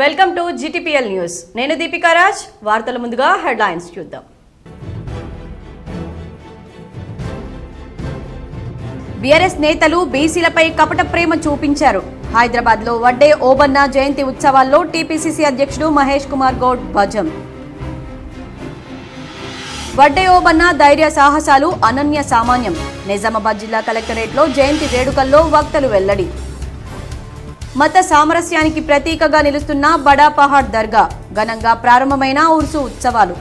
Welcome to GTPL news. నేను దీపికా రాజ్. వార్తల ముందుగా హెడ్లైన్స్ చూద్దాం. బీఆర్ఎస్ నేతలు బీసీలపై కపట ప్రేమ చూపించారు. హైదరాబాద్ లో వడ్డే ఓబన్న జయంతి ఉత్సవాల్లో టీపీసీసీ అధ్యక్షుడు మహేష్ కుమార్ గౌడ్ భజం. వడ్డే ఓబన్న ధైర్య సాహసాలు అనన్య సామాన్యం. నిజామాబాద్ జిల్లా కలెక్టరేట్లో జయంతి వేడుకల్లో వక్తలు వెల్లడి. మత సామరస్యానికి ప్రతీకగా నిలుస్తున్న బడా పహాడ్ దర్గా ఘనంగా ప్రారంభమైన ఉర్సు ఉత్సవాలు.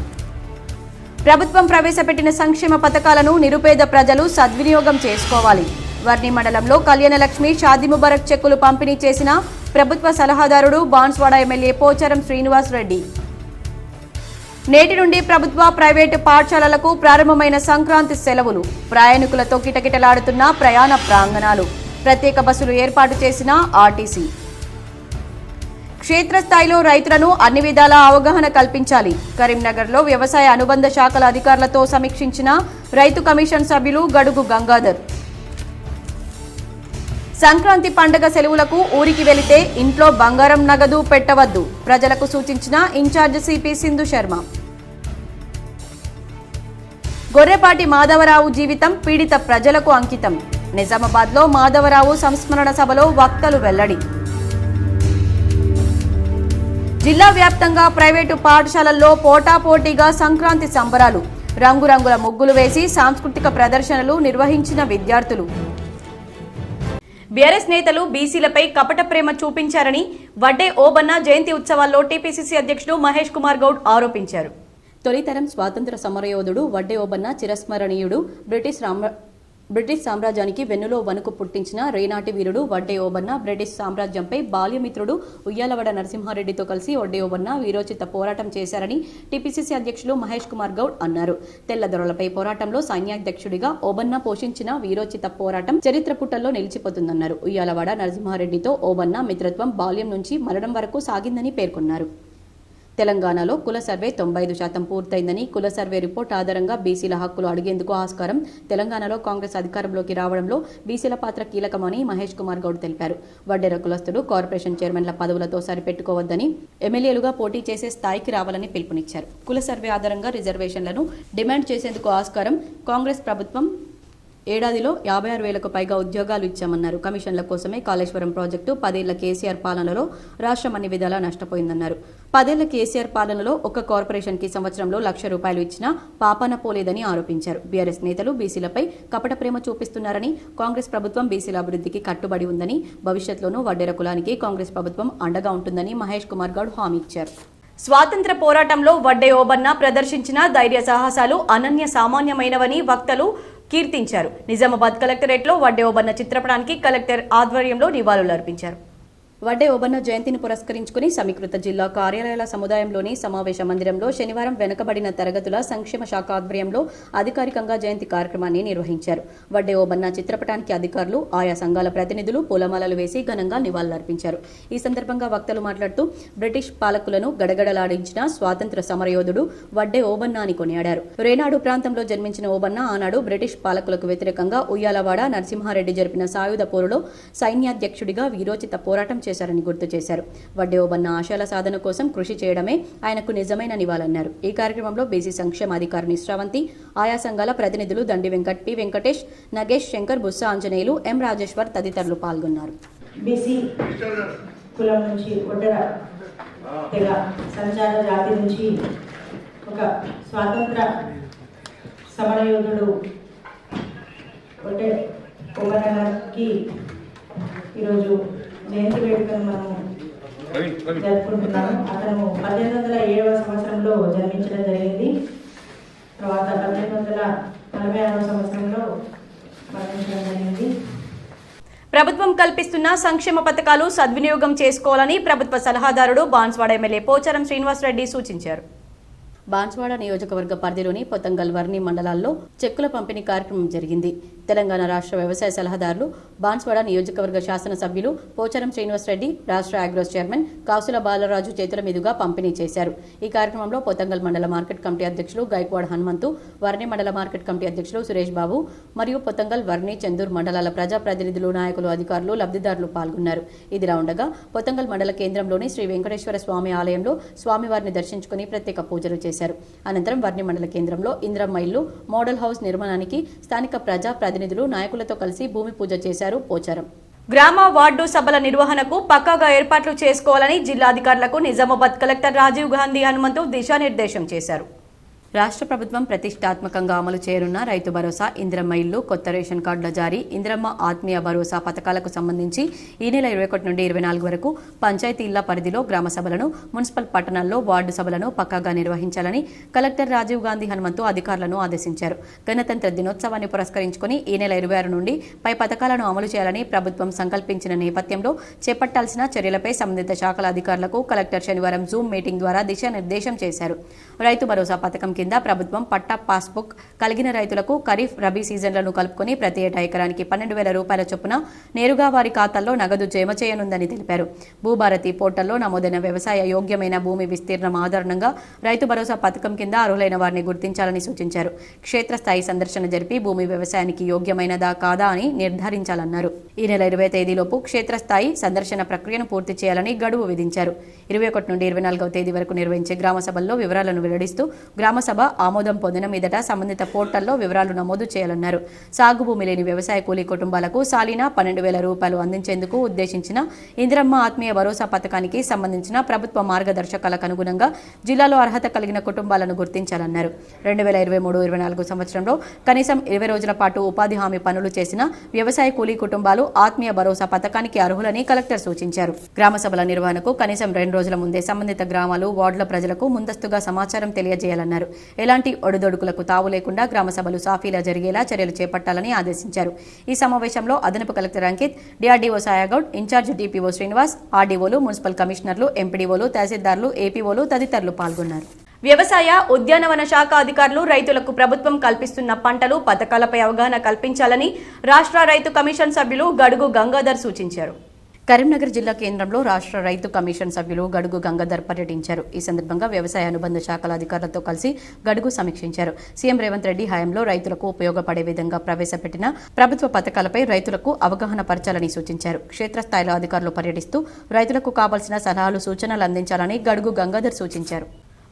ప్రభుత్వం ప్రవేశపెట్టిన సంక్షేమ పథకాలను నిరుపేద ప్రజలు సద్వినియోగం చేసుకోవాలి. వర్ణి మండలంలో కళ్యాణలక్ష్మి షాదీ ముబారక్ చెక్కులు పంపిణీ చేసిన ప్రభుత్వ సలహాదారుడు బాన్స్వాడ ఎమ్మెల్యే పోచారం శ్రీనివాస్ రెడ్డి. నేటి నుండి ప్రభుత్వ ప్రైవేటు పాఠశాలలకు ప్రారంభమైన సంక్రాంతి సెలవులు. ప్రయాణికులతో కిటకిటలాడుతున్న ప్రయాణ ప్రాంగణాలు. ప్రత్యేక బస్సులు ఏర్పాటు చేసిన ఆర్టీసీ. క్షేత్రస్థాయిలో రైతులను అన్ని విధాలా అవగాహన కల్పించాలి. కరీంనగర్లో వ్యవసాయ అనుబంధ శాఖల అధికారులతో సమీక్షించిన రైతు కమిషన్ సభ్యులు గడుగు గంగాధర్. సంక్రాంతి పండుగ సెలవులకు ఊరికి వెళితే ఇంట్లో బంగారం నగదు పెట్టవద్దు. ప్రజలకు సూచించిన ఇన్ఛార్జ్ సిపి సింధు శర్మ. గొర్రెపాటి మాధవరావు జీవితం పీడిత ప్రజలకు అంకితం. నిజామాబాద్ లో మాధవరావు సంస్మరణ సభలో వక్తలు వెల్లడి. జిల్లా వ్యాప్తంగా ప్రైవేటు పాఠశాలల్లో పోటాపోటీగా సంక్రాంతి సంబరాలు. రంగురంగుల ముగ్గులు వేసి సాంస్కృతిక ప్రదర్శనలు నిర్వహించిన విద్యార్థులు. బీఆర్ఎస్ నేతలు బీసీలపై కపట ప్రేమ చూపించారని వడ్డే ఓబన్న జయంతి ఉత్సవాల్లో టీపీసీసీ అధ్యక్షుడు మహేష్ కుమార్ గౌడ్ ఆరోపించారు. తొలితరం స్వాతంత్ర సమరయోధుడు వడ్డే ఓబన్న చిరస్మరణీయుడు. బ్రిటిష్ సామ్రాజ్యానికి వెన్నులో వణుకు పుట్టించిన రేనాటి వీరుడు వడ్డే ఓబన్న. బ్రిటిష్ సామ్రాజ్యంపై బాల్యమిత్రుడు ఉయ్యాలవాడ నరసింహారెడ్డితో కలిసి వడ్డే ఓబన్న వీరోచిత పోరాటం చేశారని టీపీసీసీ అధ్యక్షులు మహేష్ కుమార్ గౌడ్ అన్నారు. తెల్లదొరలపై పోరాటంలో సైన్యాధ్యక్షుడిగా ఓబన్న పోషించిన వీరోచిత పోరాటం చరిత్ర పుటల్లో నిలిచిపోతుందన్నారు. ఉయ్యాలవాడ నరసింహారెడ్డితో ఓబన్న మిత్రత్వం బాల్యం నుంచి మరణం వరకు సాగిందని పేర్కొన్నారు. తెలంగాణలో కుల సర్వే 95% పూర్తయిందని, కుల సర్వే రిపోర్ట్ ఆధారంగా బీసీల హక్కులు అడిగేందుకు ఆస్కారం. తెలంగాణలో కాంగ్రెస్ అధికారంలోకి రావడంలో బీసీల పాత్ర కీలకమని మహేష్ కుమార్ గౌడ్ తెలిపారు. వడ్డెర కులస్తుడు కార్పొరేషన్ చైర్మన్ల పదవులతో సరిపెట్టుకోవద్దని, ఎమ్మెల్యేలుగా పోటీ చేసే స్థాయికి రావాలని పిలుపునిచ్చారు. కుల సర్వే ఆధారంగా రిజర్వేషన్లను డిమాండ్ చేసేందుకు ఆస్కారం. కాంగ్రెస్ ప్రభుత్వం ఏడాదిలో 56,000కు పైగా ఉద్యోగాలు ఇచ్చామన్నారు. కమిషన్ల కోసమే కాళేశ్వరం ప్రాజెక్టు 10 ఏళ్ల కేసీఆర్ పాలనలో రాష్ట్రం అన్ని విధాలా నష్టపోయిందన్నారు. 10 ఏళ్ల కేసీఆర్ పాలనలో ఒక్క కార్పొరేషన్ కి సంవత్సరంలో ₹1,00,000 ఇచ్చినా పాపాన పోలేదని ఆరోపించారు. బీఆర్ఎస్ నేతలు బీసీలపై కపట ప్రేమ చూపిస్తున్నారని, కాంగ్రెస్ ప్రభుత్వం బీసీల అభివృద్ధికి కట్టుబడి ఉందని, భవిష్యత్తులోనూ వడ్డెర కులానికి కాంగ్రెస్ ప్రభుత్వం అండగా ఉంటుందని మహేష్ కుమార్ గౌడ్ హామీ ఇచ్చారు. స్వాతంత్ర పోరాటంలో వడ్డే ఓబన్న ప్రదర్శించిన ధైర్య సాహసాలు అనన్య సామాన్యమైనవని వక్తలు కీర్తించారు. నిజామాబాద్ కలెక్టరేట్లో వడ్డే ఓబన్న చిత్రపటానికి కలెక్టర్ ఆధ్వర్యంలో నివాళులర్పించారు. వడ్డే ఓబన్న జయంతిని పురస్కరించుకుని సమీకృత జిల్లా కార్యాలయాల సముదాయంలోని సమావేశ మందిరంలో శనివారం వెనుకబడిన తరగతుల సంక్షేమ శాఖ ఆధ్వర్యంలో అధికారికంగా జయంతి కార్యక్రమాన్ని నిర్వహించారు. వడ్డే ఓబన్న చిత్రపటానికి అధికారులు, ఆయా సంఘాల ప్రతినిధులు పూలమాలలు వేసి ఘనంగా నివాళులర్పించారు. ఈ సందర్భంగా వక్తలు మాట్లాడుతూ బ్రిటిష్ పాలకులను గడగడలాడించిన స్వాతంత్ర సమరయోధుడు వడ్డే ఓబన్న అని కొనియాడారు. రేనాడు ప్రాంతంలో జన్మించిన ఓబన్న ఆనాడు బ్రిటిష్ పాలకులకు వ్యతిరేకంగా ఉయ్యాలవాడ నరసింహారెడ్డి జరిపిన సాయుధ పోరులో సైన్యాధ్యక్షుడిగా వీరోచిత పోరాటం చేశారని గుర్తు చేశారు. వడ్డే ఓబన్న ఆశయాల సాధన కోసం కృషి చేయడమే ఆయనకు నిజమైన నివాళన్నారు. ఈ కార్యక్రమంలో బీసీ సంక్షేమ అధికారిని శ్రవంతి, ఆయా సంఘాల ప్రతినిధులు దండి వెంకట్, పి వెంకటేష్, నగేష్, శంకర్, బుస్స ఆంజనేయులు, ఎం రాజేశ్వర్ తదితరులు పాల్గొన్నారు. బీసీ కులం నుంచి ఒడ్డర తెగ సంచార జాతి నుంచి ఒక స్వాతంత్ర సమరయోధుడు వడ్డే ఓబన్నకి ఈరోజు జయంతి వేడుకను మనం జరుపుకుంటున్నాము. అతను 1807వ సంవత్సరంలో జన్మించడం జరిగింది. తర్వాత 1846వ సంవత్సరంలో మరణించడం జరిగింది. ప్రభుత్వం కల్పిస్తున్న సంక్షేమ పథకాలు సద్వినియోగం చేసుకోవాలని ప్రభుత్వ సలహాదారుడు బాన్స్వాడ ఎమ్మెల్యే పోచారం శ్రీనివాస్ రెడ్డి సూచించారు. బాన్స్వాడ నియోజకవర్గ పరిధిలోని పొతంగల్, వర్ణి మండలాల్లో చెక్కుల పంపిణీ కార్యక్రమం జరిగింది. తెలంగాణ రాష్ట్ర వ్యవసాయ సలహాదారులు, బాన్స్వాడ నియోజకవర్గ శాసనసభ్యులు పోచారం శ్రీనివాసరెడ్డి, రాష్ట్ర అగ్రోస్ చైర్మన్ కాసుల బాలరాజు చేతుల మీదుగా పంపిణీ చేశారు. ఈ కార్యక్రమంలో పొతంగల్ మండల మార్కెట్ కమిటీ అధ్యక్షులు గైక్వాడ్ హనుమంతు, వర్ణి మండల మార్కెట్ కమిటీ అధ్యక్షులు సురేష్ బాబు మరియు పొతంగల్, వర్ణి, చందూర్ మండలాల ప్రజాప్రతినిధులు, నాయకులు, అధికారులు, లబ్ధిదారులు పాల్గొన్నారు. ఇదిలా ఉండగా పొతంగల్ మండల కేంద్రంలోని శ్రీ వెంకటేశ్వర స్వామి ఆలయంలో స్వామివారిని దర్శించుకుని ప్రత్యేక పూజలు చేశారు. అనంతరం వర్ణి మండల కేంద్రంలో ఇందిరమ్మ ఇల్లు మోడల్ హౌస్ నిర్మాణానికి స్థానిక ప్రజాప్రతినిధులు, నాయకులతో కలిసి భూమి పూజ చేశారు. పోచారం గ్రామ వార్డు సభల నిర్వహణకు పక్కాగా ఏర్పాట్లు చేసుకోవాలని జిల్లా అధికారులకు నిజామాబాద్ కలెక్టర్ రాజీవ్ గాంధీ హనుమంతు దిశానిర్దేశం చేశారు. రాష్ట్ర ప్రభుత్వం ప్రతిష్టాత్మకంగా అమలు చేయనున్న రైతు భరోసా, ఇందిరమ్మ ఇల్లు, కొత్త రేషన్ కార్డుల జారీ, ఇందిరమ్మ ఆత్మీయ భరోసా పథకాలకు సంబంధించి ఈ నెల 21 నుండి 24 వరకు పంచాయతీల పరిధిలో గ్రామ సభలను, మున్సిపల్ పట్టణాల్లో వార్డు సభలను పక్కాగా నిర్వహించాలని కలెక్టర్ రాజీవ్ గాంధీ హనుమంతు అధికారులను ఆదేశించారు. గణతంత్ర దినోత్సవాన్ని పురస్కరించుకుని ఈ నెల 26 నుండి పై పథకాలను అమలు చేయాలని ప్రభుత్వం సంకల్పించిన నేపథ్యంలో చేపట్టాల్సిన చర్యలపై సంబంధిత శాఖల అధికారులకు కలెక్టర్ శనివారం జూమ్ మీటింగ్ ద్వారా దిశానిర్దేశం చేశారు. రైతు భరోసా పథకం కింద ప్రభుత్వం పట్టా పాస్బుక్ కలిగిన రైతులకు ఖరీఫ్, రబీ సీజన్లను కలుపుకొని ప్రతి ఏటా ఎకరానికి 12,000 రూపాయల చొప్పున నేరుగా వారి ఖాతాల్లో నగదు జమ చేయనుందని తెలిపారు. భూభారతి పోర్టల్లో నమోదైన వ్యవసాయ యోగ్యమైన భూమి విస్తీర్ణం ఆధారంగా రైతు భరోసా పథకం కింద అర్హులైన వారిని గుర్తించాలని సూచించారు. క్షేత్రస్థాయి సందర్శన జరిపి భూమి వ్యవసాయానికి యోగ్యమైనదా కాదా అని నిర్ధారించాలన్నారు. ఈ నెల 20 తేదీలోపు క్షేత్రస్థాయి సందర్శన ప్రక్రియను పూర్తి చేయాలని గడువు విధించారు. 21 నుండి 24వ తేదీ వరకు నిర్వహించే గ్రామ సభల్లో వివరాలను వెల్లడిస్తూ గ్రామ సభ ఆమోదం పొందిన మీదట సంబంధిత పోర్టల్లో వివరాలు నమోదు చేయాలన్నారు. సాగు భూమి లేని వ్యవసాయ కూలీ కుటుంబాలకు సాలీనా 12,000 రూపాయలు అందించేందుకు ఉద్దేశించిన ఇందిరమ్మ ఆత్మీయ భరోసా పథకానికి సంబంధించిన ప్రభుత్వ మార్గదర్శకాలకు అనుగుణంగా జిల్లాలో అర్హత కలిగిన కుటుంబాలను గుర్తించాలన్నారు. 2023-24 సంవత్సరంలో కనీసం 20 రోజుల పాటు ఉపాధి హామీ పనులు చేసిన వ్యవసాయ కూలీ కుటుంబాలు ఆత్మీయ భరోసా పథకానికి అర్హులని కలెక్టర్ సూచించారు. గ్రామ సభల నిర్వహణకు కనీసం 2 రోజుల ముందే సంబంధిత గ్రామాలు, వార్డుల ప్రజలకు ముందస్తుగా సమాచారం తెలియజేయాలన్నారు. ఎలాంటి ఒడిదొడుకులకు తావు లేకుండా గ్రామ సభలు సాఫీగా జరిగేలా చర్యలు చేపట్టాలని ఆదేశించారు. ఈ సమావేశంలో అదనపు collector Ankit, DRDO Sayagoud, in charge DPO Srinivas, ఆర్డీఓలు, మున్సిపల్ కమిషనర్లు, ఎంపీడీఓలు, తహసీల్దార్లు, ఏపీఓలు తదితరులు పాల్గొన్నారు. వ్యవసాయ, ఉద్యానవన శాఖ అధికారులు రైతులకు ప్రభుత్వం కల్పిస్తున్న పంటలు, పథకాలపై అవగాహన కల్పించాలని రాష్ట్ర రైతు కమిషన్ సభ్యులు గడుగు గంగాధర్ సూచించారు. కరీంనగర్ జిల్లా కేంద్రంలో రాష్ట్ర రైతు కమిషన్ సభ్యులు గడుగు గంగాధర్ పర్యటించారు. ఈ సందర్భంగా వ్యవసాయ అనుబంధ శాఖల అధికారులతో కలిసి గడుగు సమీక్షించారు. సీఎం రేవంత్ రెడ్డి హయాంలో రైతులకు ఉపయోగపడే విధంగా ప్రవేశపెట్టిన ప్రభుత్వ పథకాలపై రైతులకు అవగాహన పరచాలని సూచించారు. క్షేత్రస్థాయిలో అధికారులు పర్యటిస్తూ రైతులకు కావాల్సిన సలహాలు, సూచనలు అందించాలని గడుగు గంగాధర్ సూచించారు.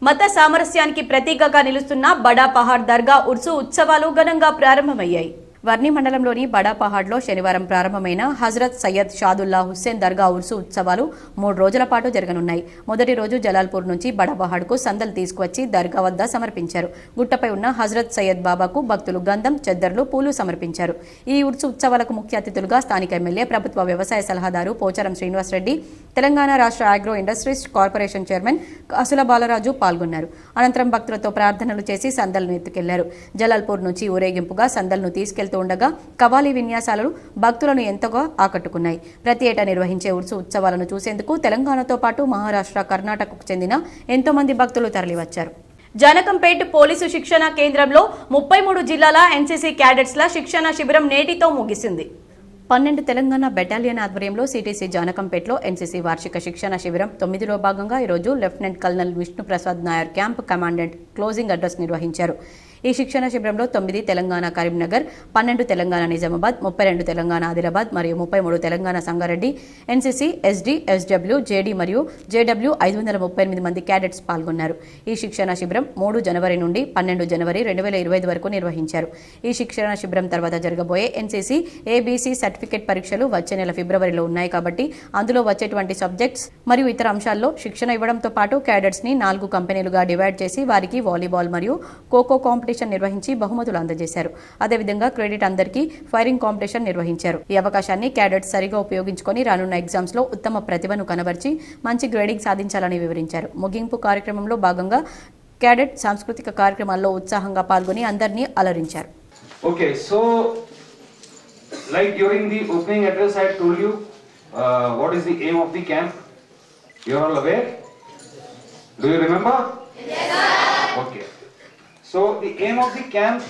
మత సామరస్యానికి ప్రతీకగా నిలుస్తున్న బడా పహాడ్ దర్గా ఉర్సు ఉత్సవాలు ఘనంగా ప్రారంభమయ్యాయి. వర్ణి మండలంలోని బడా పహాడ్లో శనివారం ప్రారంభమైన హజరత్ సయ్యద్ షాదుల్లా హుస్సేన్ దర్గా ఉర్సు ఉత్సవాలు 3 రోజుల పాటు జరగనున్నాయి. మొదటి రోజు జలాల్పూర్ నుంచి బడా పహాడ్కు సందలు తీసుకువచ్చి దర్గా వద్ద సమర్పించారు. గుట్టపై ఉన్న హజరత్ సయ్యద్ బాబాకు భక్తులు గంధం, చెద్దర్లు, పూలు సమర్పించారు. ఈ ఉర్సు ఉత్సవాలకు ముఖ్య అతిథులుగా స్థానిక ఎమ్మెల్యే, ప్రభుత్వ వ్యవసాయ సలహాదారు పోచారం శ్రీనివాసరెడ్డి, తెలంగాణ రాష్ట్ర అగ్రో ఇండస్ట్రీస్ కార్పొరేషన్ చైర్మన్ కాసుల బాలరాజు పాల్గొన్నారు. అనంతరం భక్తులతో ప్రార్థనలు చేసి సందలను ఎత్తుకెళ్లారు. జలాల్పూర్ నుంచి ఊరేగింపుగా సందలను తీసుకెళ్తూ ఉండగా కవాలి విన్యాసాలు భక్తులను ఎంతగా ఆకట్టుకున్నాయి. ప్రతి ఏటా నిర్వహించే ఉర్సు ఉత్సవాలను చూసేందుకు తెలంగాణతో పాటు మహారాష్ట్ర, కర్ణాటకకు చెందిన ఎంతో మంది భక్తులు తరలివచ్చారు. జానకంపేట్ పోలీసు శిక్షణ కేంద్రంలో 33 జిల్లాల ఎన్సీసీ క్యాడెట్స్ల శిక్షణ శిబిరం నేటితో ముగిసింది. 12 తెలంగాణ బెటాలియన్ ఆధ్వర్యంలో సిటీసీ జానకంపేటలో ఎన్సీసీ వార్షిక శిక్షణ శిబిరం 9లో భాగంగా ఈరోజు lieutenant colonel Vishnu Prasad Nair camp commandant closing address నిర్వహించారు. ఈ శిక్షణ శిబిరంలో 9 తెలంగాణ కరీంనగర్, 12 తెలంగాణ నిజామాబాద్, 32 తెలంగాణ ఆదిలాబాద్ మరియు 33 Telangana Sangareddy NCC, SD, SW, JD మరియు జేడబ్ల్యూ 538 మంది క్యాడెట్స్ పాల్గొన్నారు. ఈ శిక్షణ శిబిరం 3 జనవరి నుండి 12 జనవరి 2025 వరకు నిర్వహించారు. ఈ శిక్షణ శిబిరం తర్వాత జరగబోయే ఎన్సీసీ ఏబీసీ సర్టిఫికేట్ పరీక్షలు వచ్చే నెల ఫిబ్రవరిలో ఉన్నాయి కాబట్టి అందులో వచ్చేటువంటి సబ్జెక్ట్స్ మరియు ఇతర అంశాల్లో శిక్షణ ఇవ్వడంతో పాటు క్యాడెట్స్ ని 4 కంపెనీలుగా డివైడ్ చేసి వారికి వాలీబాల్ మరియు ఖోఖో కాంపిటీషన్ నిర్వహించి బహుమతులు అందజేశారు. అదేవిధంగా క్రెడిట్ అందరికీ ఫైరింగ్ కాంపిటీషన్ నిర్వహించారు. ఈ అవకాశాన్ని క్యాడెట్స్ సరిగా ఉపయోగించుకొని రానున్న ఎగ్జామ్స్ లో ఉత్తమ ప్రతిభను కనబర్చి మంచి గ్రేడింగ్ సాధించాలని వివరించారు. ముగింపు కార్యక్రమంలో భాగంగా క్యాడెట్ సాంస్కృతిక కార్యక్రమాల్లో ఉత్సాహంగా పాల్గొని అందరినీ అలరించారు. Okay, so like during the opening address I told you what is the aim of the camp. You are all aware? Do you remember? Yes, sir. Okay. So the aim of the camp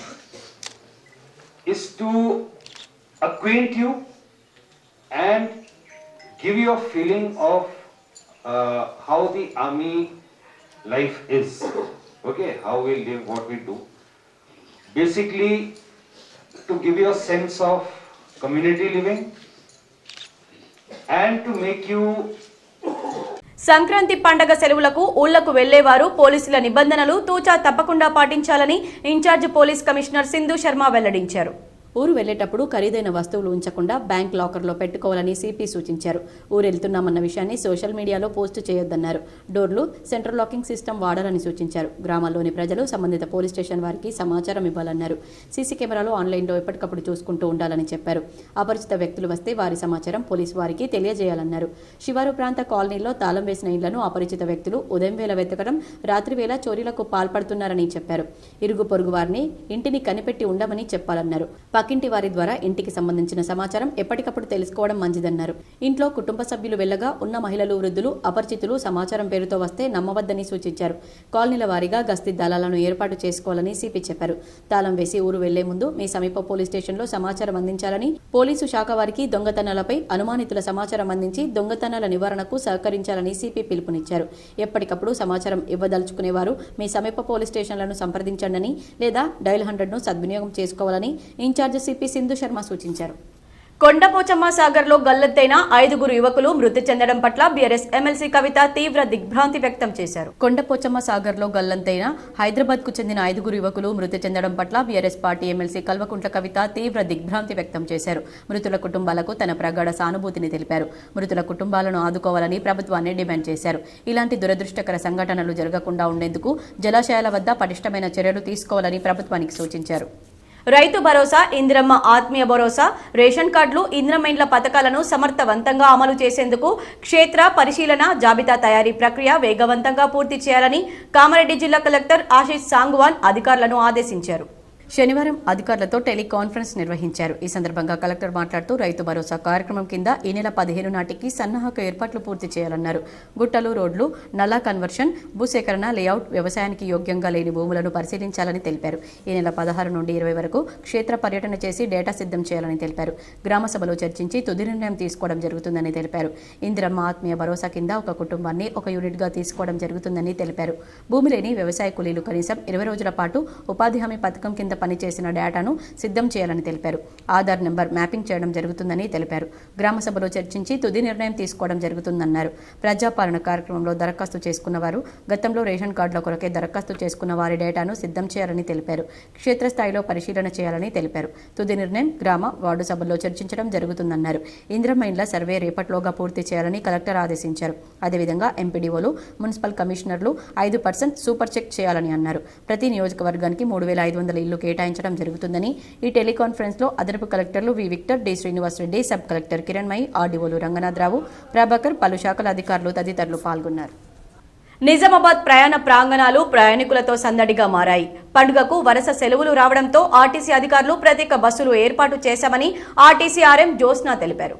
is to acquaint you and give you a feeling of how the army life is. Okay, how we live, what we do. Basically, to give you a sense of community living and to make you. Sankranti పండగ సెలవులకు ఊళ్లకు వెళ్లేవారు పోలీసుల నిబంధనలు తూచా తప్పకుండా పాటించాలని incharge police commissioner Sindhu Sharma వెల్లడించారు. ఊరు వెళ్లేటప్పుడు ఖరీదైన వస్తువులు ఉంచకుండా బ్యాంక్ లాకర్లో పెట్టుకోవాలని సిపి సూచించారు. ఊరెళ్తున్నామన్న విషయాన్ని సోషల్ మీడియాలో పోస్టు చేయొద్దన్నారు. డోర్లు సెంట్రల్ లాకింగ్ సిస్టమ్ వాడాలని సూచించారు. గ్రామాల్లోని ప్రజలు సంబంధిత పోలీస్ స్టేషన్ వారికి సమాచారం ఇవ్వాలన్నారు. సీసీ కెమెరాలు ఆన్లైన్లో ఎప్పటికప్పుడు చూసుకుంటూ ఉండాలని చెప్పారు. అపరిచిత వ్యక్తులు వస్తే వారి సమాచారం పోలీసు వారికి తెలియజేయాలన్నారు. శివారు ప్రాంత కాలనీలో తాళం వేసిన ఇళ్లను అపరిచిత వ్యక్తులు ఉదయం వేళ వెతకడం, రాత్రి వేళ చోరీలకు పాల్పడుతున్నారని చెప్పారు. ఇరుగు పొరుగు వారిని ఇంటిని కనిపెట్టి ఉండమని చెప్పాలన్నారు. పక్కింటి వారి ద్వారా ఇంటికి సంబంధించిన సమాచారం ఎప్పటికప్పుడు తెలుసుకోవడం మంచిదన్నారు. ఇంట్లో కుటుంబ సభ్యులు వెళ్లగా ఉన్న మహిళలు, వృద్ధులు, అపరిచితులు సమాచారం పేరుతో వస్తే నమ్మవద్దని సూచించారు. కాలనీల వారీగా గస్తీ దళాలను ఏర్పాటు చేసుకోవాలని సిపి చెప్పారు. తాళం వేసి ఊరు వెళ్లే ముందు మీ సమీప పోలీస్ స్టేషన్లో సమాచారం అందించాలని, పోలీసు శాఖ వారికి దొంగతనాలపై అనుమానితుల సమాచారం అందించి దొంగతనాల నివారణకు సహకరించాలని సిపి పిలుపునిచ్చారు. ఎప్పటికప్పుడు సమాచారం ఇవ్వదలుచుకునేవారు మీ సమీప పోలీస్ స్టేషన్లను సంప్రదించండి లేదా డయల్ 100ను సద్వినియోగం చేసుకోవాలని ఇన్ఛార్జ్ సిపి సింధు శర్మ సూచించారు. కొండపోచమ్మ సాగర్లో గల్లంతైన 5 యువకులు మృతి చెందడం పట్ల బీఆర్ఎస్ ఎమ్మెల్సీ కవిత తీవ్ర దిగ్భ్రాంతి వ్యక్తం చేశారు. కొండపోచమ్మ సాగర్లో గల్లంతైన హైదరాబాద్ కు చెందిన 5 యువకులు మృతి చెందడం పట్ల BRS party MLC Kalvakuntla Kavitha తీవ్ర దిగ్భ్రాంతి వ్యక్తం చేశారు. మృతుల కుటుంబాలకు తన ప్రగాఢ సానుభూతిని తెలిపారు. మృతుల కుటుంబాలను ఆదుకోవాలని ప్రభుత్వాన్ని డిమాండ్ చేశారు. ఇలాంటి దురదృష్టకర సంఘటనలు జరగకుండా ఉండేందుకు జలాశయాల వద్ద పటిష్టమైన చర్యలు తీసుకోవాలని ప్రభుత్వానికి సూచించారు. రైతు భరోసా, ఇందిరమ్మ ఆత్మీయ భరోసా, రేషన్ కార్డులు, ఇందిరమ్మ పథకాలను సమర్థవంతంగా అమలు చేసేందుకు క్షేత్ర పరిశీలన, జాబితా తయారీ ప్రక్రియ వేగవంతంగా పూర్తి చేయాలని కామారెడ్డి జిల్లా కలెక్టర్ ఆశీష్ సాంగ్వాన్ అధికారులను ఆదేశించారు. శనివారం అధికారులతో టెలికాన్ఫరెన్స్ నిర్వహించారు. ఈ సందర్భంగా కలెక్టర్ మాట్లాడుతూ రైతు భరోసా కార్యక్రమం కింద ఈ నెల 15 నాటికి సన్నాహక ఏర్పాట్లు పూర్తి చేయాలన్నారు. గుట్టలు, రోడ్లు, నల్లా కన్వర్షన్, భూసేకరణ, లేఅవుట్, వ్యవసాయానికి యోగ్యంగా లేని భూములను పరిశీలించాలని తెలిపారు. ఈ నెల 16 నుండి 20 వరకు క్షేత్ర పర్యటన చేసి డేటా సిద్ధం చేయాలని తెలిపారు. గ్రామ సభలో చర్చించి తుది నిర్ణయం తీసుకోవడం జరుగుతుందని తెలిపారు. ఇందిరమ్మ ఆత్మీయ భరోసా కింద ఒక కుటుంబాన్ని ఒక యూనిట్గా తీసుకోవడం జరుగుతుందని తెలిపారు. భూమి లేని వ్యవసాయ కూలీలు కనీసం 20 రోజుల పాటు ఉపాధి హామీ పథకం కింద పనిచేసిన డేటాను సిద్ధం చేయాలని తెలిపారు. ఆధార్ నెంబర్ మ్యాపింగ్ చేయడం జరుగుతుందని తెలిపారు. గ్రామ సభలో చర్చించి తుది నిర్ణయం తీసుకోవడం జరుగుతుందన్నారు. ప్రజాపాలన కార్యక్రమంలో దరఖాస్తు చేసుకున్న వారు గతంలో రేషన్ కార్డుల కొరకే దరఖాస్తు చేసుకున్న వారి డేటాను సిద్ధం చేయాలని తెలిపారు. క్షేత్రస్థాయిలో పరిశీలన చేయాలని తెలిపారు. తుది నిర్ణయం గ్రామ, వార్డు సభల్లో చర్చించడం జరుగుతుందన్నారు. ఇందిరమ్మ ఇండ్ల సర్వే రేపట్లోగా పూర్తి చేయాలని కలెక్టర్ ఆదేశించారు. అదేవిధంగా ఎంపీడీఓలు, మున్సిపల్ కమిషనర్లు 5% సూపర్ చెక్ చేయాలని అన్నారు. ప్రతి నియోజకవర్గానికి 3,500 ఇళ్లు కేటాయించడం జరుగుతుందని ఈ టెలికాన్ఫరెన్స్ లో అదనపు కలెక్టర్లు V Victor, D Srinivas Reddy, sub collector Kiranmayi, ఆర్డీఓలు రంగనాథరావు, ప్రభాకర్, పలు శాఖల అధికారులు తదితరులు పాల్గొన్నారు. నిజామాబాద్ ప్రయాణ ప్రాంగణాలు ప్రయాణికులతో సందడిగా మారాయి. పండుగకు వరుస సెలవులు రావడంతో ఆర్టీసీ అధికారులు ప్రత్యేక బస్సులు ఏర్పాటు చేశామని ఆర్టీసీ ఆర్ఎం జ్యోత్స్న తెలిపారు.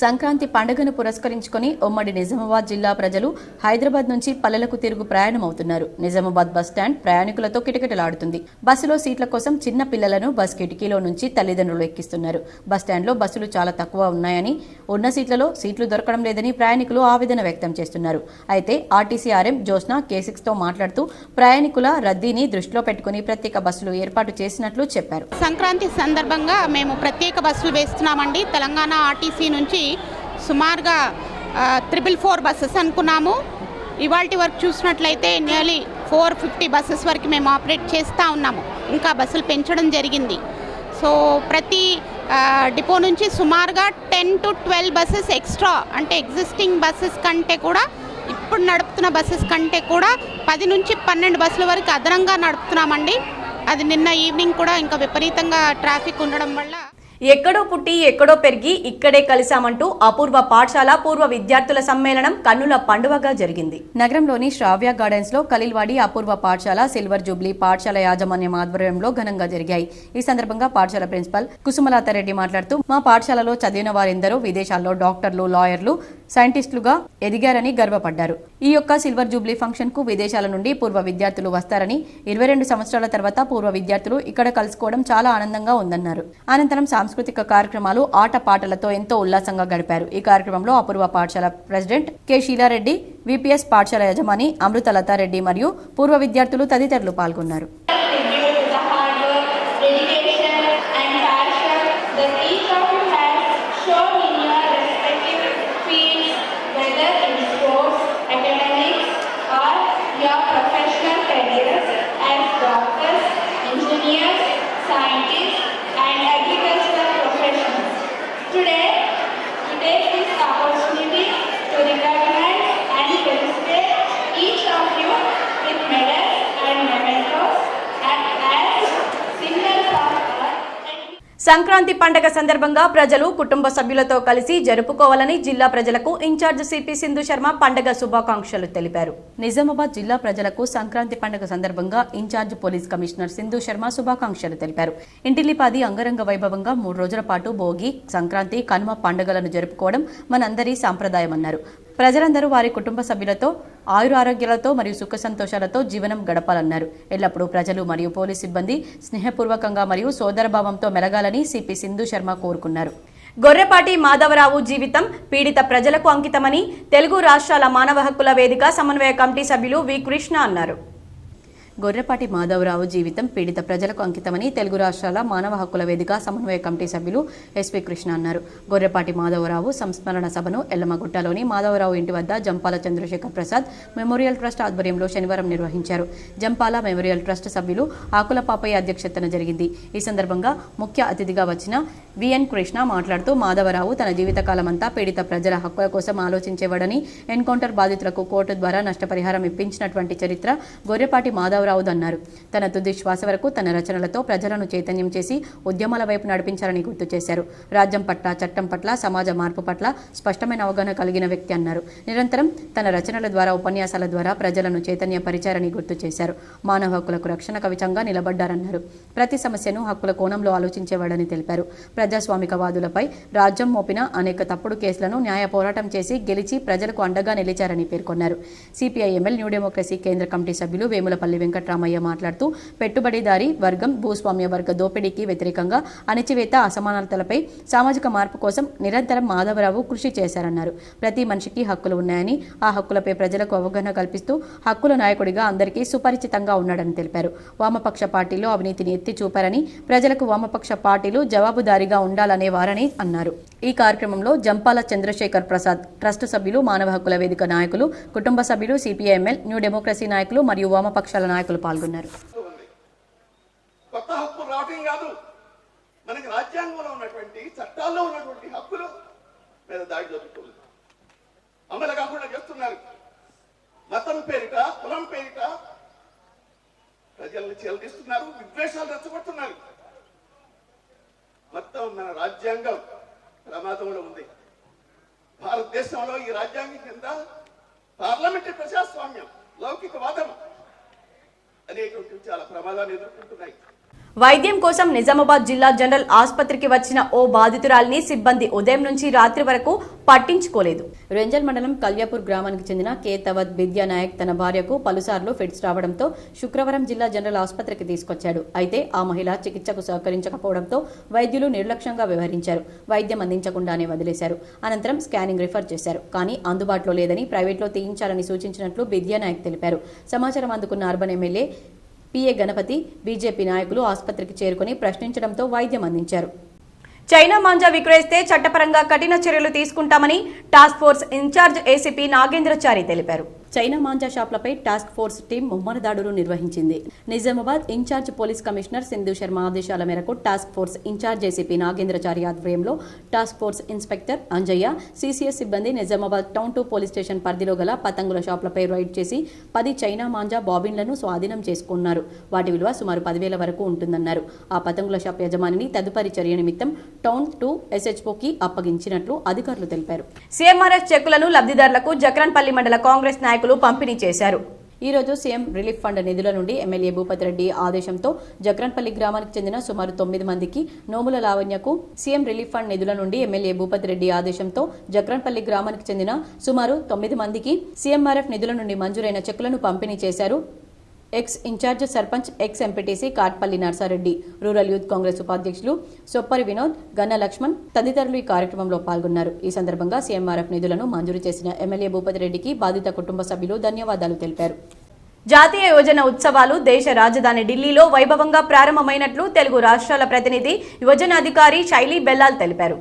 సంక్రాంతి పండుగను పురస్కరించుకుని ఉమ్మడి నిజామాబాద్ జిల్లా ప్రజలు హైదరాబాద్ నుంచి పల్లెలకు తిరుగు ప్రయాణమవుతున్నారు. నిజామాబాద్ బస్టాండ్ ప్రయాణికులతో కిటకిటలాడుతుంది. బస్సులో సీట్ల కోసం చిన్న పిల్లలను బస్ కిటికీలో నుంచి తల్లిదండ్రులు ఎక్కిస్తున్నారు. బస్టాండ్లో బస్సులు చాలా తక్కువ ఉన్నాయని, ఉన్న సీట్లలో సీట్లు దొరకడం లేదని ప్రయాణికులు ఆవేదన వ్యక్తం చేస్తున్నారు. అయితే ఆర్టీసీ ఆర్ఎం జ్యోత్స్న K6తో మాట్లాడుతూ ప్రయాణికుల రద్దీని దృష్టిలో పెట్టుకుని ప్రత్యేక బస్సులు ఏర్పాటు చేసినట్లు చెప్పారు. సంక్రాంతి సందర్భంగా మేము ప్రత్యేక బస్సులు వేస్తున్నామండి. తెలంగాణ ఆర్టీసీ నుంచి సుమారుగా 444 బస్సెస్ అనుకున్నాము. ఇవాల్టి వరకు చూసినట్లయితే నియర్లీ 450 బస్సెస్ వరకు మేము ఆపరేట్ చేస్తూ ఉన్నాము. ఇంకా బస్సులు పెంచడం జరిగింది. సో ప్రతి డిపో నుంచి సుమారుగా 10 to 12 బస్సెస్ ఎక్స్ట్రా, అంటే ఎగ్జిస్టింగ్ బస్సెస్ కంటే కూడా, ఇప్పుడు నడుపుతున్న బస్సెస్ కంటే కూడా 10 నుంచి 12 బస్సుల వరకు అదనంగా నడుపుతున్నామండి. అది నిన్న ఈవినింగ్ కూడా ఇంకా విపరీతంగా ట్రాఫిక్ ఉండడం వల్ల ఎక్కడో పుట్టి ఎక్కడో పెరిగి ఇక్కడే కలిసామంటూ అపూర్వ పాఠశాల పూర్వ విద్యార్థుల సమ్మేళనం కన్నుల పండువగా జరిగింది. నగరంలోని శ్రావ్య గార్డెన్స్ లో కలిల్వాడి అపూర్వ పాఠశాల, సిల్వర్ జూబ్లీ పాఠశాల యాజమాన్యం ఆధ్వర్యంలో ఘనంగా జరిగాయి. ఈ సందర్భంగా పాఠశాల ప్రిన్సిపల్ కుసుమలతారెడ్డి మాట్లాడుతూ మా పాఠశాలలో చదివిన వారెందరూ విదేశాల్లో డాక్టర్లు, లాయర్లు, సైంటిస్టులుగా ఎదిగారని గర్వపడ్డారు. ఈ యొక్క సిల్వర్ జూబ్లీ ఫంక్షన్ కు విదేశాల నుండి పూర్వ విద్యార్థులు వస్తారని, 22 సంవత్సరాల తర్వాత పూర్వ విద్యార్థులు ఇక్కడ కలుసుకోవడం చాలా ఆనందంగా ఉందన్నారు. అనంతరం సాంస్కృతిక కార్యక్రమాలు ఆటపాటలతో ఎంతో ఉల్లాసంగా గడిపారు. ఈ కార్యక్రమంలో అపూర్వ పాఠశాల ప్రెసిడెంట్ కె శీలారెడ్డి, విపిఎస్ పాఠశాల యజమాని అమృత లతారెడ్డి మరియు పూర్వ విద్యార్థులు తదితరులు పాల్గొన్నారు. సంక్రాంతి పండుగ సందర్భంగా ప్రజలు కుటుంబ సభ్యులతో కలిసి జరుపుకోవాలని జిల్లా ప్రజలకు ఇన్ఛార్జ్ సిపి సింధు శర్మ పండుగ శుభాకాంక్షలు తెలిపారు. నిజామాబాద్ జిల్లా ప్రజలకు సంక్రాంతి పండుగ సందర్భంగా incharge police commissioner Sindhu Sharma శుభాకాంక్షలు తెలిపారు. ఇంటిల్లిపాది అంగరంగ వైభవంగా 3 రోజుల పాటు భోగి, సంక్రాంతి, కనుమ పండుగలను జరుపుకోవడం మనందరి సాంప్రదాయమన్నారు. ప్రజలందరూ వారి కుటుంబ సభ్యులతో ఆయురారోగ్యాలతో మరియు సుఖ సంతోషాలతో జీవనం గడపాలన్నారు. ఎల్లప్పుడూ ప్రజలు మరియు పోలీస్ సిబ్బంది స్నేహపూర్వకంగా మరియు సోదరభావంతో మెలగాలని సిపి సింధు శర్మ కోరుకున్నారు. గొర్రెపాటి మాధవరావు జీవితం పీడిత ప్రజలకు అంకితమని తెలుగు రాష్ట్రాల మానవ హక్కుల వేదిక సమన్వయ కమిటీ సభ్యులు వి కృష్ణ అన్నారు. గొర్రెపాటి మాధవరావు జీవితం పీడిత ప్రజలకు అంకితమని తెలుగు రాష్ట్రాల మానవ హక్కుల వేదిక సమన్వయ కమిటీ సభ్యులు ఎస్పీ కృష్ణ అన్నారు. గొర్రెపాటి మాధవరావు సంస్మరణ సభను ఎల్లమ్మగుట్టలోని మాధవరావు ఇంటి వద్ద జంపాల చంద్రశేఖర్ ప్రసాద్ మెమోరియల్ ట్రస్ట్ ఆధ్వర్యంలో శనివారం నిర్వహించారు. జంపాల మెమోరియల్ ట్రస్ట్ సభ్యులు ఆకుల పాపయ్య అధ్యక్షతన జరిగింది. ఈ సందర్భంగా ముఖ్య అతిథిగా వచ్చిన విఎన్ కృష్ణ మాట్లాడుతూ మాధవరావు తన జీవితకాలమంతా పీడిత ప్రజల హక్కుల కోసం ఆలోచించేవాడని, ఎన్కౌంటర్ బాధితులకు కోర్టు ద్వారా నష్టపరిహారం ఇప్పించినటువంటి చరిత్ర గొర్రెపాటి మాధవరావు అన్నారు. తన తుది శ్వాస వరకు తన రచనలతో ప్రజలను చైతన్యం చేసి ఉద్యమాల వైపు నడిపించారని గుర్తు చేశారు. రాజ్యం పట్ల, చట్టం పట్ల, సమాజ మార్పు పట్ల స్పష్టమైన అవగాహన కలిగిన వ్యక్తి అన్నారు. నిరంతరం తన రచనల ద్వారా, ఉపన్యాసాల ద్వారా ప్రజలను చైతన్యపరిచారని గుర్తు చేశారు. మానవ హక్కులకు రక్షణ కవచంగా నిలబడ్డారన్నారు. ప్రతి సమస్యను హక్కుల కోణంలో ఆలోచించేవాడని తెలిపారు. ప్రజాస్వామికవాదులపై రాజ్యం మోపిన అనేక తప్పుడు కేసులను న్యాయ పోరాటం చేసి గెలిచి ప్రజలకు అండగా నిలిచారని పేర్కొన్నారు. సిపిఐఎంఎల్ న్యూ డెమోక్రసీ కేంద్ర కమిటీ సభ్యులు వేములపల్లి వెంకట్రామయ్య మాట్లాడుతూ పెట్టుబడిదారీ వర్గం భూస్వామ్య వర్గ దోపిడీకి వ్యతిరేకంగా అణచివేత, అసమానతలపై సామాజిక మార్పు కోసం నిరంతరం మాధవరావు కృషి చేశారన్నారు. ప్రతి మనిషికి హక్కులు ఉన్నాయని, ఆ హక్కులపై ప్రజలకు అవగాహన కల్పిస్తూ హక్కుల నాయకుడిగా అందరికీ సుపరిచితంగా ఉన్నాడని తెలిపారు. వామపక్ష పార్టీలో అవినీతిని ఎత్తి చూపారని, ప్రజలకు వామపక్ష పార్టీలు జవాబుదారీగా ఉండాలనేవారని అన్నారు. ఈ కార్యక్రమంలో జంపాల చంద్రశేఖర్ ప్రసాద్ ట్రస్ట్ సభ్యులు, మానవ హక్కుల వేదిక నాయకులు, కుటుంబ సభ్యులు, సిపిఐఎంఎల్ న్యూ డెమోక్రసీ నాయకులు మరియు వామపక్షాల నాయకులు పాల్గొన్నారు. కొత్త హక్కులు రావటం కాదు, మనకి రాజ్యాంగంలో ఉన్నటువంటి చట్టాల్లో ఉన్నటువంటి హక్కులు మీద దాడి జరుగుతుంది, అమలు కాకుండా చేస్తున్నారు. మతం పేరిట, కులం పేరిట ప్రజలను చేలదీస్తున్నారు, విద్వేషాలు రెచ్చగొడుతున్నారు. మొత్తం మన రాజ్యాంగం ప్రమాదంలో ఉంది. భారతదేశంలో ఈ రాజ్యాంగం కింద పార్లమెంటరీ ప్రజాస్వామ్యం, లౌకికవాదం అనేటువంటి చాలా ప్రమాదాలు ఎదుర్కొంటున్నాయి. వైద్యం కోసం నిజామాబాద్ జిల్లా జనరల్ ఆసుపత్రికి వచ్చిన ఓ బాధితురాలిని సిబ్బంది ఉదయం నుంచి రాత్రి వరకు పట్టించుకోలేదు. రెంజల్ మండలం కల్యాపూర్ గ్రామానికి చెందిన కే తవత్ బిద్యానాయక్ తన భార్యకు పలుసార్లు ఫిట్స్ రావడంతో శుక్రవారం జిల్లా జనరల్ ఆసుపత్రికి తీసుకొచ్చాడు. అయితే ఆ మహిళ చికిత్సకు సహకరించకపోవడంతో వైద్యులు నిర్లక్ష్యంగా వ్యవహరించారు. వైద్యం అందించకుండానే వదిలేశారు. అనంతరం స్కానింగ్ రిఫర్ చేశారు. కానీ అందుబాటులో లేదని, ప్రైవేట్లో తీయించాలని సూచించినట్లు బిద్యానాయక్ తెలిపారు. సమాచారం అందుకున్న urban MLA PA Ganapati, BJP నాయకులు ఆసుపత్రికి చేరుకుని ప్రశ్నించడంతో వైద్యం అందించారు. చైనా మాంజా విక్రయిస్తే చట్టపరంగా కఠిన చర్యలు తీసుకుంటామని task force in charge ACP Nagendrachari తెలిపారు. చైనా మాంజా షాప్లపై టాస్క్ ఫోర్స్ టీం ముమ్మర దాడులు నిర్వహించింది. Nizamabad in charge police commissioner Sindhu Sharma ఆదేశాల మేరకు task force in charge ACP Nagendrachari ఆధ్వర్యంలో task force inspector Anjaiah, CCS సిబ్బంది నిజామాబాద్ టౌన్ 2 పోలీస్ స్టేషన్ పరిధిలో గల పతంగుల షాప్లపై రైడ్ చేసి 10 చైనా మాంజా బాబిన్లను స్వాధీనం చేసుకున్నారు. వాటి విలువ సుమారు 10,000 వరకు ఉంటుందన్నారు. ఆ పతంగుల షాప్ యజమానిని తదుపరి చర్య నిమిత్తం టౌన్ 2 ఎస్హెచ్ఓకి అప్పగించినట్లు అధికారులు తెలిపారు. సీఎంఆర్ఎఫ్ చెక్కులను లబ్ధిదారులకు జక్రన్పల్లి మండల కాంగ్రెస్ నాయకులు పంపిణీ చేశారు. ఈ రోజు సీఎం రిలీఫ్ ఫండ్ నిధుల నుండి ఎమ్మెల్యే భూపతి రెడ్డి ఆదేశంతో జక్రన్పల్లి గ్రామానికి చెందిన సుమారు 9 మందికి, నోముల లావణ్యకు సీఎం రిలీఫ్ ఫండ్ నిధుల నుండి ఎమ్మెల్యే భూపతి రెడ్డి ఆదేశంతో జక్రన్పల్లి గ్రామానికి చెందిన సుమారు 9 మందికి సీఎంఆర్ఎఫ్ నిధుల నుండి మంజూరైన చెక్కులను పంపిణీ చేశారు. Ex in charge sarpanch ex MPTC Katpalli Narsareddy, rural youth Congress ఉపాధ్యక్షులు సొప్పరి వినోద్, గన్న లక్ష్మణ్ తదితరులు ఈ కార్యక్రమంలో పాల్గొన్నారు. ఈ సందర్భంగా సీఎంఆర్ఎఫ్ నిధులను మంజూరు చేసిన ఎమ్మెల్యే భూపతి రెడ్డికి బాధిత కుటుంబ సభ్యులు ధన్యవాదాలు తెలిపారు. జాతీయ యువజన ఉత్సవాలు దేశ రాజధాని ఢిల్లీలో వైభవంగా ప్రారంభమైనట్లు తెలుగు రాష్ట్రాల ప్రతినిధి యువజన అధికారి శైలీ బెల్లాల్ తెలిపారు.